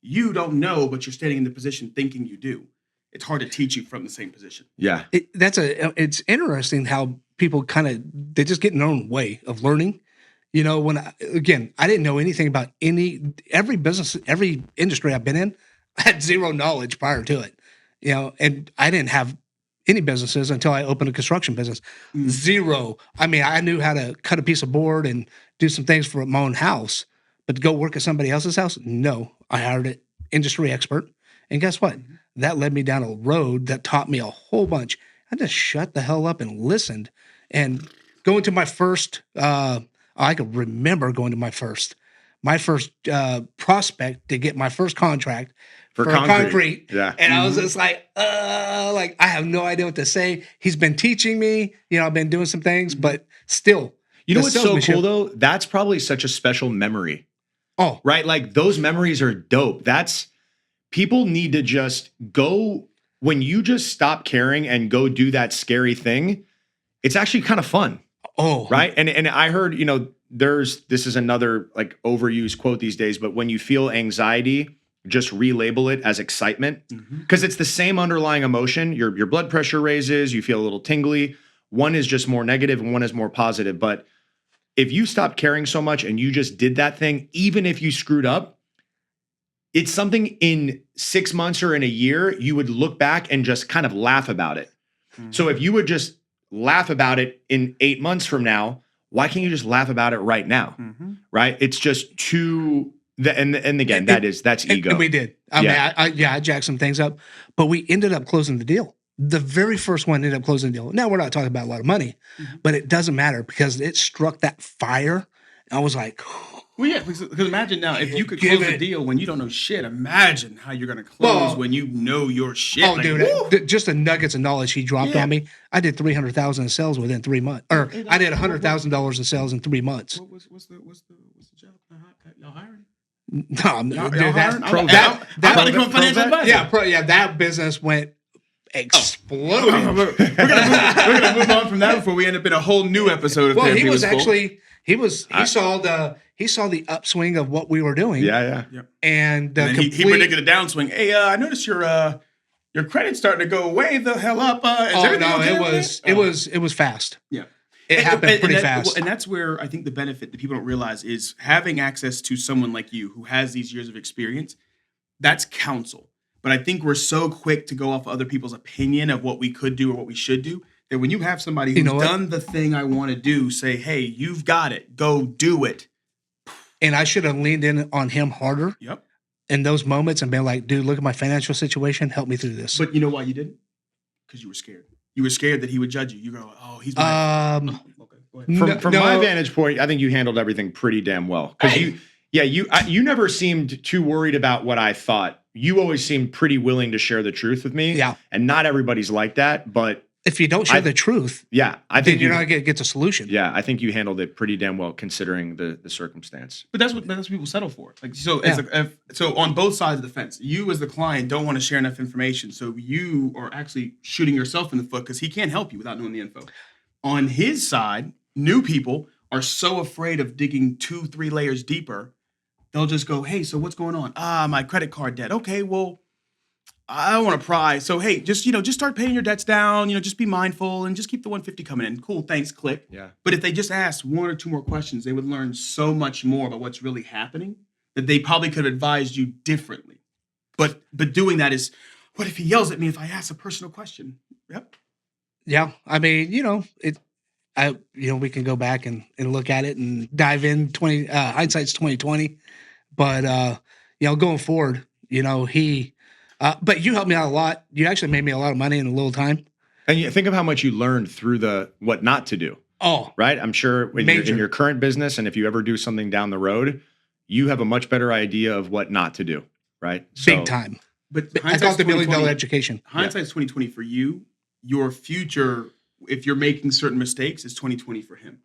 You don't know, but you're standing in the position thinking you do. It's hard to teach you from the same position. Yeah. It's interesting how people they just get in their own way of learning. You know, I didn't know anything about every business, every industry I've been in. I had zero knowledge prior to it, you know, and I didn't have any businesses until I opened a construction business. Zero. I mean, I knew how to cut a piece of board and do some things for my own house, but to go work at somebody else's house, no. I hired an industry expert, and guess what? That led me down a road that taught me a whole bunch. I just shut the hell up and listened. And going to my first, I can remember going to my first prospect to get my first contract for concrete. Yeah. And I was just like I have no idea what to say. He's been teaching me, you know, I've been doing some things, but still. You know what's so cool though? That's probably such a special memory. Oh, right. Like those memories are dope. People need to just go, when you just stop caring and go do that scary thing, it's actually kind of fun. Oh, right. And I heard, you know, this is another like overused quote these days, but when you feel anxiety, just relabel it as excitement, because it's the same underlying emotion. Your blood pressure raises, you feel a little tingly. One is just more negative and one is more positive. But if you stop caring so much and you just did that thing, even if you screwed up, it's something in 6 months or in a year, you would look back and just kind of laugh about it. So if you would just laugh about it in 8 months from now, why can't you just laugh about it right now? Right? It's just too, and again, that's ego. And we did. I mean, I jacked some things up, but we ended up closing the deal. The very first one ended up closing the deal. Now we're not talking about a lot of money, but it doesn't matter because it struck that fire. And I was like, well, yeah, because imagine now if you could close a deal when you don't know shit. Imagine how you're going to close when you know your shit. Oh, like, dude, just the nuggets of knowledge he dropped on me. I did $300,000 in sales within 3 months, or I did $100,000 in sales in 3 months. What's the job? Y'all hiring? No, dude, that about to become financial advisor. That business went exploding. We're gonna move on from that before we end up in a whole new episode of Therapy he was actually. He saw the upswing of what we were doing. Yeah. And he predicted a downswing. Hey, I noticed your credit's starting to go way the hell up. It was fast. Yeah. It happened pretty fast. And that's where I think the benefit that people don't realize is having access to someone like you who has these years of experience. That's counsel. But I think we're so quick to go off other people's opinion of what we could do or what we should do that when you have somebody who's done the thing I want to do, say, hey, you've got it. Go do it. And I should have leaned in on him harder in those moments and been like, dude, look at my financial situation. Help me through this. But you know why you didn't? Because you were scared. You were scared that he would judge you. You go, oh, he's my okay, go ahead. From my vantage point, I think you handled everything pretty damn well. Because you never seemed too worried about what I thought. You always seemed pretty willing to share the truth with me. Yeah. And not everybody's like that, but if you don't share the truth, I think you're not going to get the solution. Yeah, I think you handled it pretty damn well considering the circumstance. But that's what people settle for. Like so on both sides of the fence, you as the client don't want to share enough information, so you are actually shooting yourself in the foot because he can't help you without knowing the info. On his side, new people are so afraid of digging 2-3 layers deeper. They'll just go, hey, so what's going on? My credit card debt. Okay, well, I don't want to pry. So, hey, just start paying your debts down. Just be mindful and just keep the $150 coming in. Cool, thanks, click. Yeah. But if they just asked 1 or 2 more questions, they would learn so much more about what's really happening that they probably could have advised you differently. But doing that is, what if he yells at me if I ask a personal question? Yep. Yeah, I mean, we can go back and look at it and dive in. Hindsight's 20/20. But going forward, but you helped me out a lot. You actually made me a lot of money in a little time. And you think of how much you learned through what not to do. Oh, right. I'm sure in your current business, and if you ever do something down the road, you have a much better idea of what not to do. Right. Big time. But I got the $1 million education. Hindsight's 20/20 for you. Your future, if you're making certain mistakes, is 20/20 for him.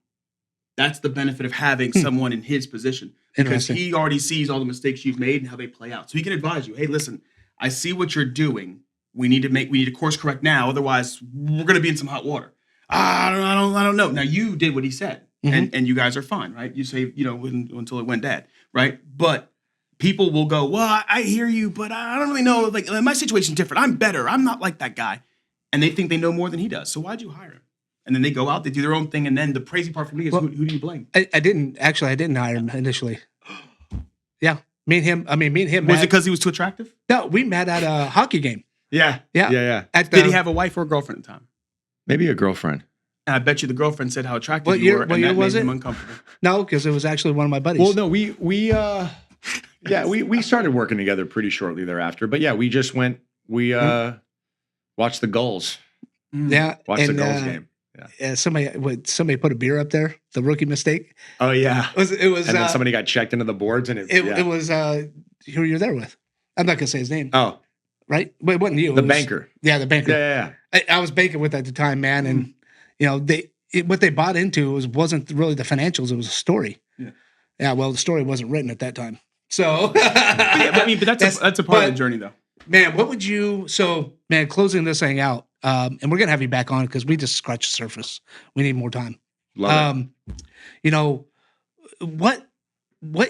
That's the benefit of having someone in his position. Because he already sees all the mistakes you've made and how they play out. So he can advise you, hey, listen, I see what you're doing. We need to course correct now. Otherwise, we're going to be in some hot water. I don't know. Now, you did what he said, and you guys are fine, right? You say, until it went bad, right? But people will go, well, I hear you, but I don't really know. Like, my situation's different. I'm better. I'm not like that guy. And they think they know more than he does. So why'd you hire him? And then they go out, they do their own thing. And then the crazy part for me is who do you blame? I didn't hire him initially. Yeah. Me and him. Was it because he was too attractive? No, we met at a hockey game. Yeah. Did he have a wife or a girlfriend at the time? Maybe a girlfriend. And I bet you the girlfriend said how attractive you were. What year was it? Made him uncomfortable. No, because it was actually one of my buddies. Well, no, we started working together pretty shortly thereafter. But yeah, we just went, watched the Gulls. Yeah. Watched the Gulls game. Yeah. Somebody put a beer up there. The rookie mistake. Oh yeah. It was. And then somebody got checked into the boards, and it was who you're there with. I'm not gonna say his name. Oh, right. But it wasn't you. The banker. Yeah, the banker. Yeah. I was banking with at the time, man, and what they bought into wasn't really the financials. It was a story. Yeah. Yeah. Well, the story wasn't written at that time. So. but that's a part of the journey, though. Man, what would you? So, man, closing this thing out. And we're gonna have you back on because we just scratched the surface. We need more time. Love it. what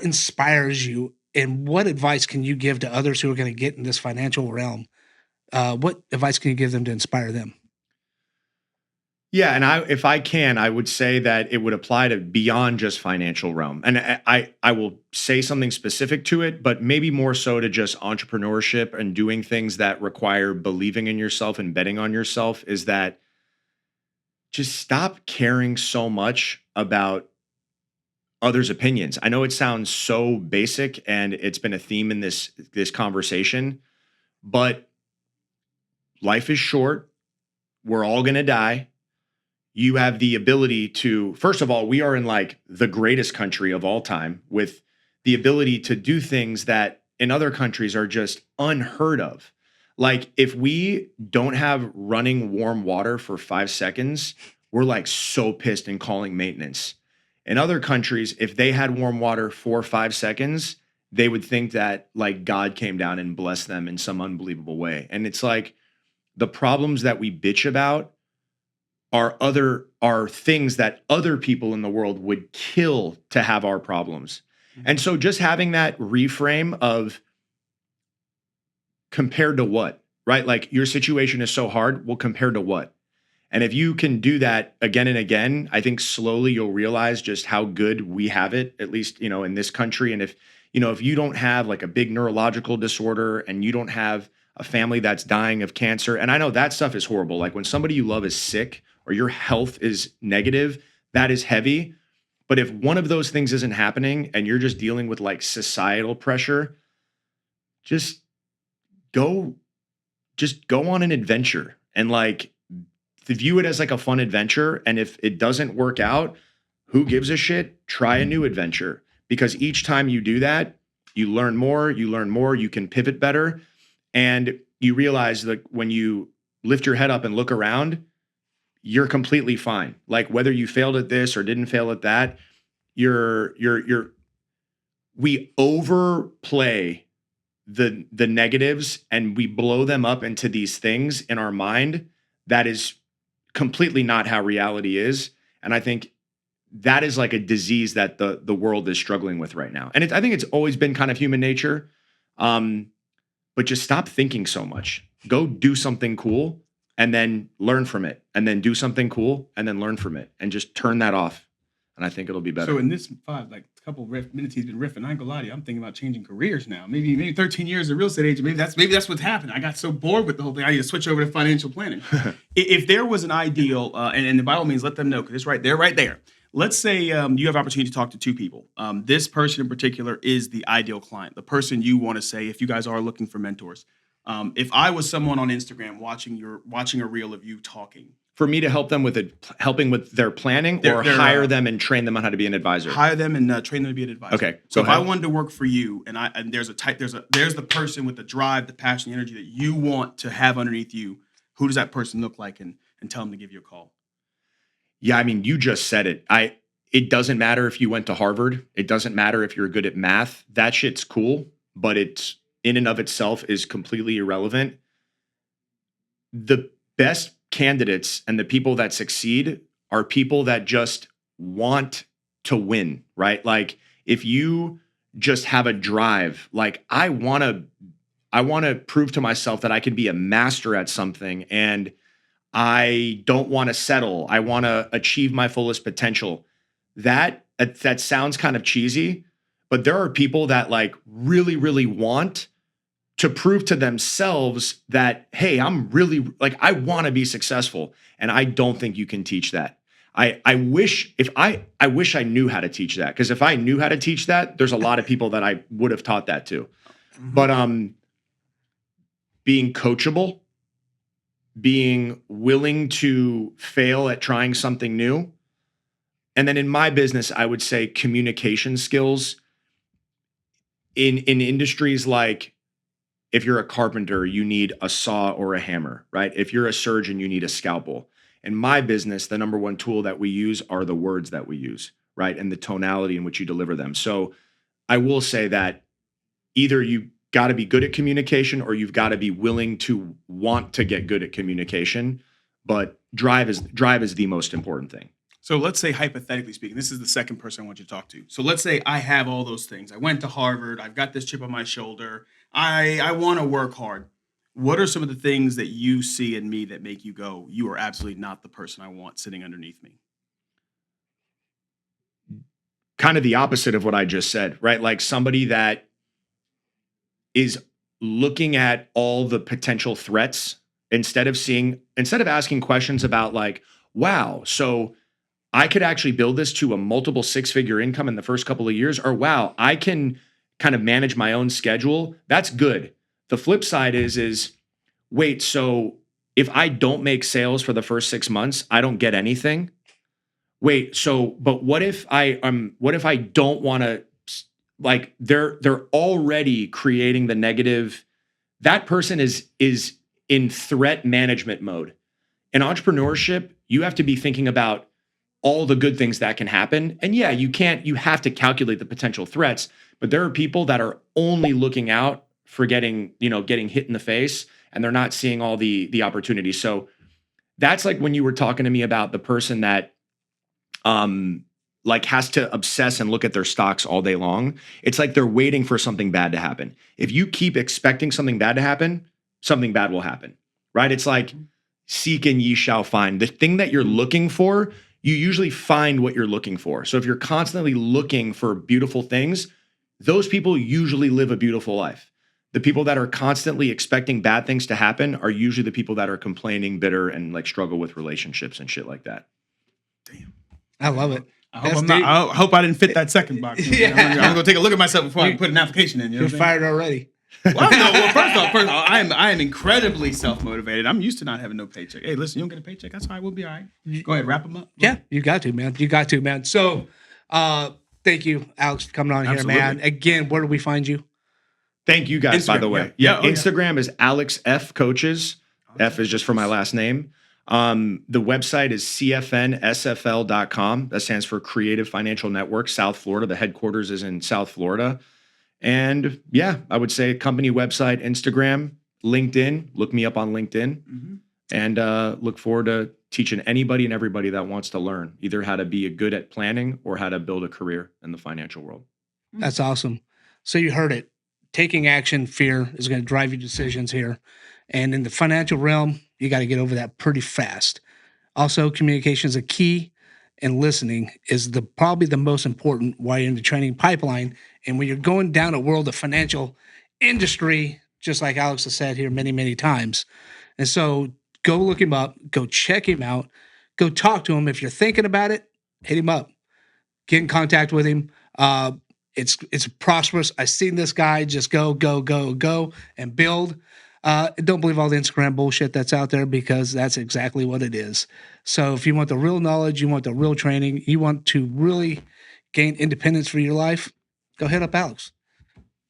inspires you, and what advice can you give to others who are going to get in this financial realm? What advice can you give them to inspire them? Yeah, and if I can, I would say that it would apply to beyond just financial realm. And I will say something specific to it, but maybe more so to just entrepreneurship and doing things that require believing in yourself and betting on yourself, is that just stop caring so much about others' opinions. I know it sounds so basic and it's been a theme in this conversation, but life is short. We're all going to die. You have the ability to, first of all, we are in like the greatest country of all time, with the ability to do things that in other countries are just unheard of. Like, if we don't have running warm water for 5 seconds, we're like so pissed and calling maintenance. In other countries, if they had warm water for 5 seconds, they would think that like God came down and blessed them in some unbelievable way. And it's like, the problems that we bitch about are things that other people in the world would kill to have our problems. And so just having that reframe of, compared to what, right? Like, your situation is so hard. Well, compared to what? And if you can do that again and again, I think slowly you'll realize just how good we have it, at least, in this country. And if you don't have like a big neurological disorder, and you don't have a family that's dying of cancer, and I know that stuff is horrible. Like, when somebody you love is sick or your health is negative, that is heavy. But if one of those things isn't happening and you're just dealing with like societal pressure, just go on an adventure, and like, to view it as like a fun adventure. And if it doesn't work out, who gives a shit? Try a new adventure, because each time you do that, you learn more, you can pivot better. And you realize that when you lift your head up and look around, you're completely fine. Like, whether you failed at this or didn't fail at that, we overplay the negatives, and we blow them up into these things in our mind that is completely not how reality is. And I think that is like a disease that the world is struggling with right now. And I think it's always been kind of human nature. But just stop thinking so much. Go do something cool and then learn from it, and then do something cool and then learn from it, and just turn that off. And I think it'll be better. So in this couple minutes he's been riffing, I ain't gonna lie to you, I'm thinking about changing careers now. Maybe 13 years of real estate agent. Maybe that's what's happened. I got so bored with the whole thing. I need to switch over to financial planning. If there was an ideal, and by all means, let them know, because it's right there. Let's say you have opportunity to talk to two people. This person in particular is the ideal client, the person you want to say, if you guys are looking for mentors. If I was someone on Instagram watching a reel of you talking, for me to help them with helping with their planning, or hire them and train them on how to be an advisor. Hire them and train them to be an advisor. Okay. So if I wanted to work for you, and there's the person with the drive, the passion, the energy that you want to have underneath you, who does that person look like, and tell them to give you a call? Yeah, I mean, you just said it. It doesn't matter if you went to Harvard. It doesn't matter if you're good at math. That shit's cool, but it's in and of itself is completely irrelevant. The best candidates and the people that succeed are people that just want to win, right? Like, if you just have a drive, like, I want to prove to myself that I can be a master at something, and I don't want to settle. I want to achieve my fullest potential. That sounds kind of cheesy, but there are people that like really, really want to prove to themselves that, hey, I'm really, like, I want to be successful. And I don't think you can teach that. I wish I knew how to teach that, because if I knew how to teach that, there's a lot of people that I would have taught that to. Mm-hmm. But being coachable, being willing to fail at trying something new. And then in my business, I would say communication skills in industries like, if you're a carpenter, you need a saw or a hammer, right? If you're a surgeon, you need a scalpel. In my business, the number one tool that we use are the words that we use, right? And the tonality in which you deliver them. So I will say that either you got to be good at communication, or you've got to be willing to want to get good at communication. But drive is the most important thing. So let's say, hypothetically speaking, this is the second person I want you to talk to. So let's say I have all those things. I went to Harvard. I've got this chip on my shoulder. I want to work hard. What are some of the things that you see in me that make you go, you are absolutely not the person I want sitting underneath me? Kind of the opposite of what I just said, right? Like somebody that is looking at all the potential threats instead of asking questions about like, wow, so I could actually build this to a multiple 6-figure income in the first couple of years, or wow, I can kind of manage my own schedule. That's good. The flip side is wait, so if I don't make sales for the first 6 months, I don't get anything. Wait, so but what if I don't want to, like they're already creating the negative. That person is in threat management mode. In entrepreneurship, you have to be thinking about all the good things that can happen. And yeah, you have to calculate the potential threats, but there are people that are only looking out for getting hit in the face, and they're not seeing all the opportunities. So that's like when you were talking to me about the person that like has to obsess and look at their stocks all day long. It's like they're waiting for something bad to happen. If you keep expecting something bad to happen, something bad will happen, right? It's like seek and ye shall find. The thing that you're looking for, you usually find what you're looking for. So if you're constantly looking for beautiful things, those people usually live a beautiful life. The people that are constantly expecting bad things to happen are usually the people that are complaining, bitter, and like struggle with relationships and shit like that. Damn. I love it. I hope I didn't fit that second box. Yeah. I'm going to take a look at myself before I put an application in. You're fired already. First off, I am incredibly self-motivated. I'm used to not having no paycheck. Hey, listen, you don't get a paycheck. That's all right. We'll be all right. Go ahead, wrap them up. Yeah, you got to, man. So, thank you, Alex, for coming on Absolutely. here, man. Again, where do we find you? Thank you guys, by the way. Yeah. Instagram is Alex F Coaches. F is just for my last name. The website is cfnsfl.com. That stands for Creative Financial Network, South Florida. The headquarters is in South Florida. And yeah, I would say company website, Instagram, LinkedIn. Look me up on LinkedIn. Mm-hmm. And look forward to teaching anybody and everybody that wants to learn either how to be good at planning or how to build a career in the financial world. That's awesome. So you heard it. Taking action, fear is going to drive your decisions here. And in the financial realm, you got to get over that pretty fast. Also, communication is a key, and listening is probably the most important while you're in the training pipeline. And when you're going down a world of financial industry, just like Alex has said here many, many times. And so go look him up, go check him out, go talk to him. If you're thinking about it, hit him up, get in contact with him. It's prosperous. I've seen this guy just go and build. Don't believe all the Instagram bullshit that's out there, because that's exactly what it is. So if you want the real knowledge, you want the real training, you want to really gain independence for your life, go hit up Alex.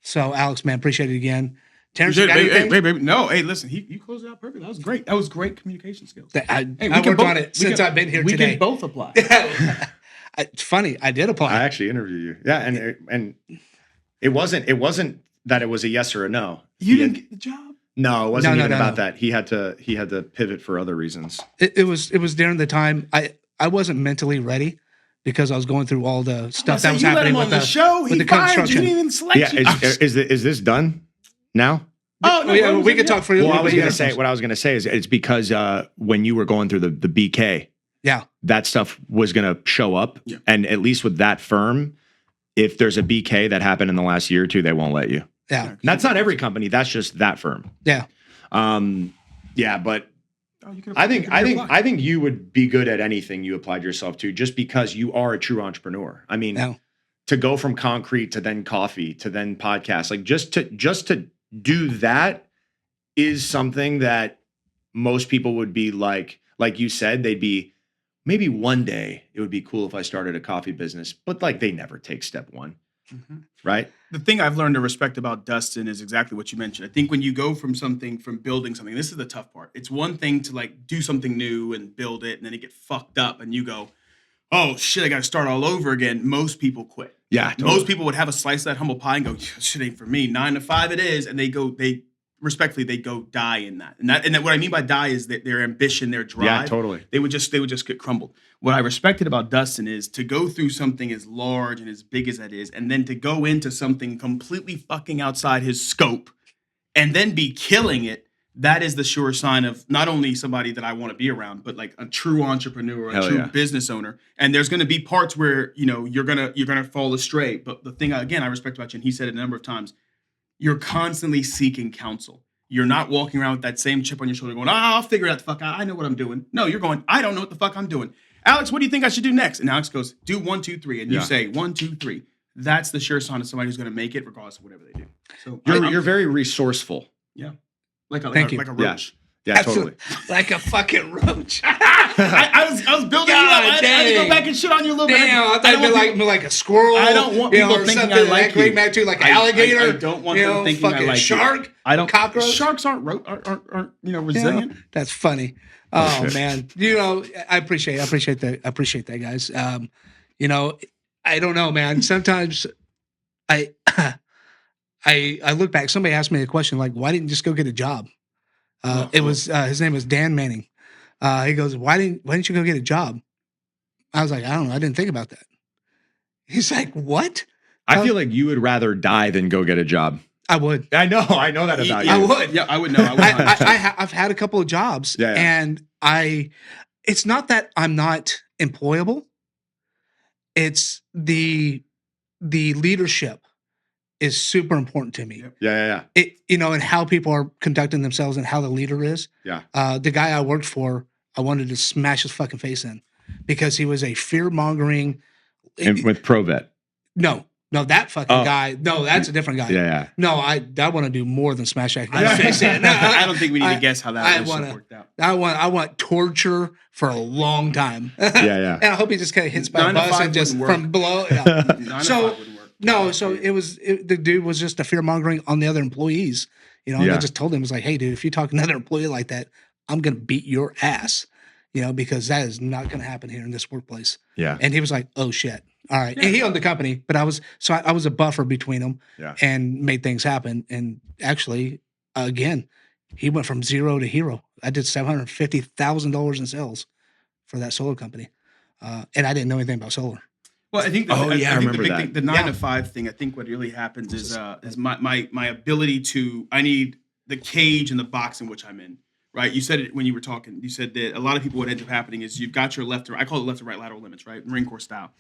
So Alex, man, appreciate it again. Terrence, baby. No, hey, listen, you closed it out perfect. That was great. That was great communication skills. I worked on it since I've been here today. We can both apply. It's funny. I did apply. I actually interviewed you. Yeah, and it wasn't that it was a yes or a no. You didn't get the job? No, it wasn't even about that. He had to pivot for other reasons. It was during the time I wasn't mentally ready, because I was going through all the stuff that was happening with the show. With the construction. You didn't even select you. Is this done now? Oh no, yeah, we could talk for you. What I was gonna say is it's because when you were going through the BK, yeah, that stuff was gonna show up, and at least with that firm, if there's a BK that happened in the last year or two, they won't let you. Yeah, and that's not every company. That's just that firm. Yeah, but I think you would be good at anything you applied yourself to, just because you are a true entrepreneur. I mean, to go from concrete to then coffee to then podcast, like just to do that is something that most people would be like you said, they'd be, maybe one day it would be cool if I started a coffee business, but like they never take step one. Mm-hmm. Right. The thing I've learned to respect about Dustin is exactly what you mentioned. I think when you go from building something, this is the tough part. It's one thing to like do something new and build it, and then it get fucked up and you go, oh shit, I got to start all over again. Most people quit. Yeah. Totally. Most people would have a slice of that humble pie and go, shit ain't for me. 9 to 5 it is. And they respectfully, they go die in that. And what I mean by die is that their ambition, their drive. Yeah, totally. They would just get crumbled. What I respected about Dustin is to go through something as large and as big as that is, and then to go into something completely fucking outside his scope, and then be killing it. That is the sure sign of not only somebody that I want to be around, but like a true entrepreneur, a true business owner. And there's going to be parts where, you know, you're gonna fall astray. But the thing again I respect about you, and he said it a number of times, you're constantly seeking counsel. You're not walking around with that same chip on your shoulder going, I'll figure it out the fuck out. I know what I'm doing. No, you're going, I don't know what the fuck I'm doing. Alex, what do you think I should do next? And Alex goes, do 1, 2, 3. And you say 1, 2, 3. That's the sure sign of somebody who's going to make it regardless of whatever they do. So you're very resourceful. Yeah. Like a roach. Yeah, totally. Like a fucking roach. I was building you up. I had to go back and shit on you a little bit. Damn, I thought it'd be like a squirrel. I don't want people thinking I like you. Great too, like an alligator. I don't want them thinking I like shark. You. I don't. Cockroach. Sharks aren't resilient. That's funny. Oh man, I appreciate that, guys. I don't know, man. Sometimes I look back. Somebody asked me a question like, "Why didn't you just go get a job?" It was his name was Dan Manning. He goes, "Why didn't you go get a job?" I was like, "I don't know. I didn't think about that." He's like, "What?" I feel like you would rather die than go get a job. I would. I know that about you. I would. Yeah, I would know. I've had a couple of jobs, and it's not that I'm not employable. It's the leadership is super important to me. Yeah. And how people are conducting themselves and how the leader is. Yeah. The guy I worked for, I wanted to smash his fucking face in because he was a fear-mongering. And with ProVet. No, that fucking guy. No, that's a different guy. Yeah. No, I want to do more than smash that guy's face in. I don't think we need to guess how that worked out. I want torture for a long time. Yeah. And I hope he just kind of hits by a bus and just from below. Yeah. So the dude was just a fear mongering on the other employees. And I just told him, it was like, hey, dude, if you talk to another employee like that, I'm gonna beat your ass. Because that is not gonna happen here in this workplace. Yeah. And he was like, oh shit. All right. Yeah. And he owned the company, but I was a buffer between them and made things happen. And actually, again, he went from zero to hero. I did $750,000 in sales for that solar company. And I didn't know anything about solar. Well, I think I remember the big that. thing, the 9 to 5 thing, I think what really happens is my ability I need the cage and the box in which I'm in. Right, you said it when you were talking. You said that a lot of people, what ends up happening is you've got your left or I call it left and right lateral limits, right, Marine Corps style.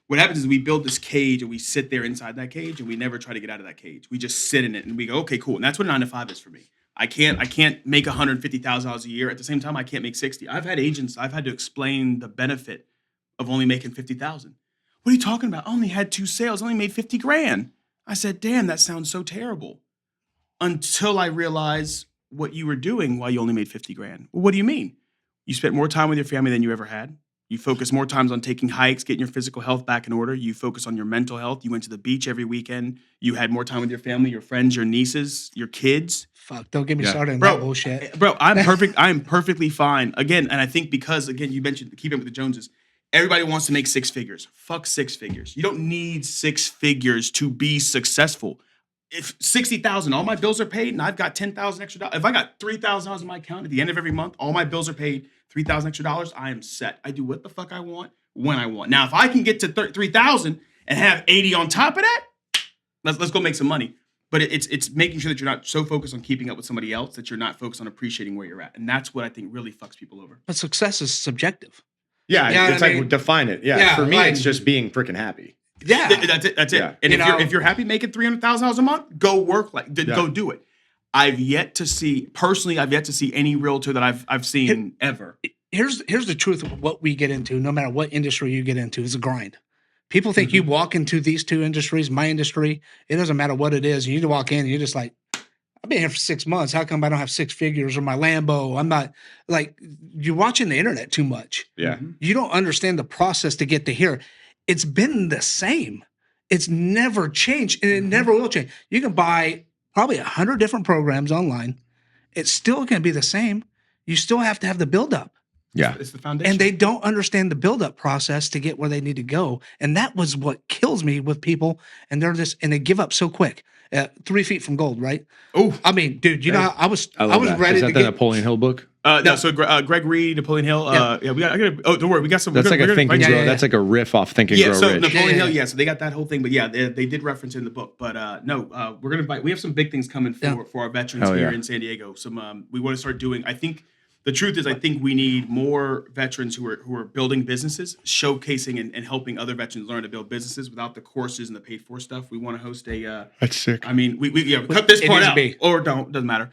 What happens is we build this cage and we sit there inside that cage and we never try to get out of that cage. We just sit in it and we go, okay, cool. And that's what 9 to 5 is for me. I can't make $150,000 a year. At the same time, I can't make 60. I've had agents. I've had to explain the benefit of only making 50,000. What are you talking about? I only had 2 sales. I only made 50 grand. I said, damn, that sounds so terrible. Until I realized what you were doing while you only made 50 grand. Well, what do you mean? You spent more time with your family than you ever had. You focus more times on taking hikes, getting your physical health back in order. You focus on your mental health. You went to the beach every weekend. You had more time with your family, your friends, your nieces, your kids. Fuck, don't get me started on that bullshit. Bro, I'm perfect. I'm perfectly fine. Again, and I think because, again, you mentioned keeping up with the Joneses. Everybody wants to make 6 figures. Fuck 6 figures. You don't need 6 figures to be successful. If 60,000, all my bills are paid, and I've got 10,000 extra dollars. If I got $3,000 in my account at the end of every month, all my bills are paid, 3,000 extra dollars, I am set. I do what the fuck I want when I want. Now, if I can get to 3,000 and have 80 on top of that, let's go make some money. But it's making sure that you're not so focused on keeping up with somebody else that you're not focused on appreciating where you're at, and that's what I think really fucks people over. But success is subjective. Yeah, it's like define it. Yeah, for me, it's just being freaking happy. Yeah, that's it. Yeah. And if you're happy making $300,000 a month, go work go do it. I've yet to see any realtor that I've seen ever. Here's the truth of what we get into. No matter what industry you get into, is a grind. People think you walk into these 2 industries, my industry. It doesn't matter what it is. You need to walk in and you're just like, I've been here for 6 months. How come I don't have 6 figures or my Lambo? I'm not like, you're watching the internet too much. Yeah. You don't understand the process to get to here. It's been the same. It's never changed, and it never will change. You can buy probably 100 different programs online. It's still going to be the same. You still have to have the buildup. Yeah. It's the foundation. And they don't understand the buildup process to get where they need to go. And that was what kills me with people. And they give up so quick. 3 feet from gold, right? Oh, I mean, dude, you know, I was that. ready Is that to the get. Napoleon Hill book? no. So Greg Reed, Napoleon Hill. Yeah. We got. Don't worry. We got some. That's like a Think and Grow. yeah. That's like a riff off Think and Grow So Rich. Napoleon Hill. Yeah. So they got that whole thing. But yeah, they did reference it in the book. But no, we're gonna invite. We have some big things coming for our veterans Hell here yeah. in San Diego. Some we want to start doing. I think. The truth is, I think we need more veterans who are building businesses, showcasing and helping other veterans learn to build businesses without the courses and the paid for stuff. We want to host a. That's sick. I mean, we cut this part out be. or doesn't matter.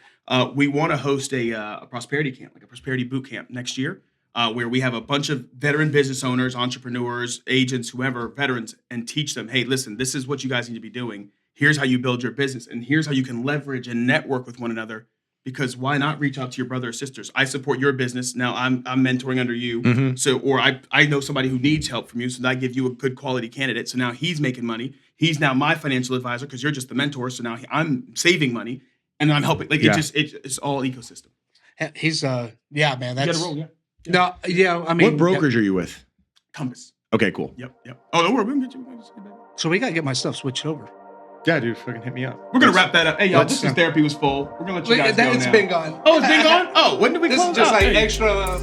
We want to host a prosperity camp, like a prosperity boot camp next year, where we have a bunch of veteran business owners, entrepreneurs, agents, whoever, veterans, and teach them, hey, listen, this is what you guys need to be doing. Here's how you build your business, and here's how you can leverage and network with one another. Because why not reach out to your brother or sisters? I support your business. Now I'm mentoring under you. Mm-hmm. So, or I know somebody who needs help from you. So I give you a good quality candidate. So now he's making money. He's now my financial advisor because you're just the mentor. So now I'm saving money and I'm helping. Like it's all ecosystem. He's yeah, man. That's You gotta roll, yeah. no, yeah. I mean, What brokerage are you with? Compass. Okay, cool. Yep. Oh, don't worry. We'll get you. So we gotta get my stuff switched over. Yeah, dude, fucking hit me up. We're gonna wrap that up. Hey, y'all, let's- this is therapy was full. We're gonna let you guys go It's now. been gone. Oh, it's been gone. Oh, when did we This close is just out? like Hey. extra.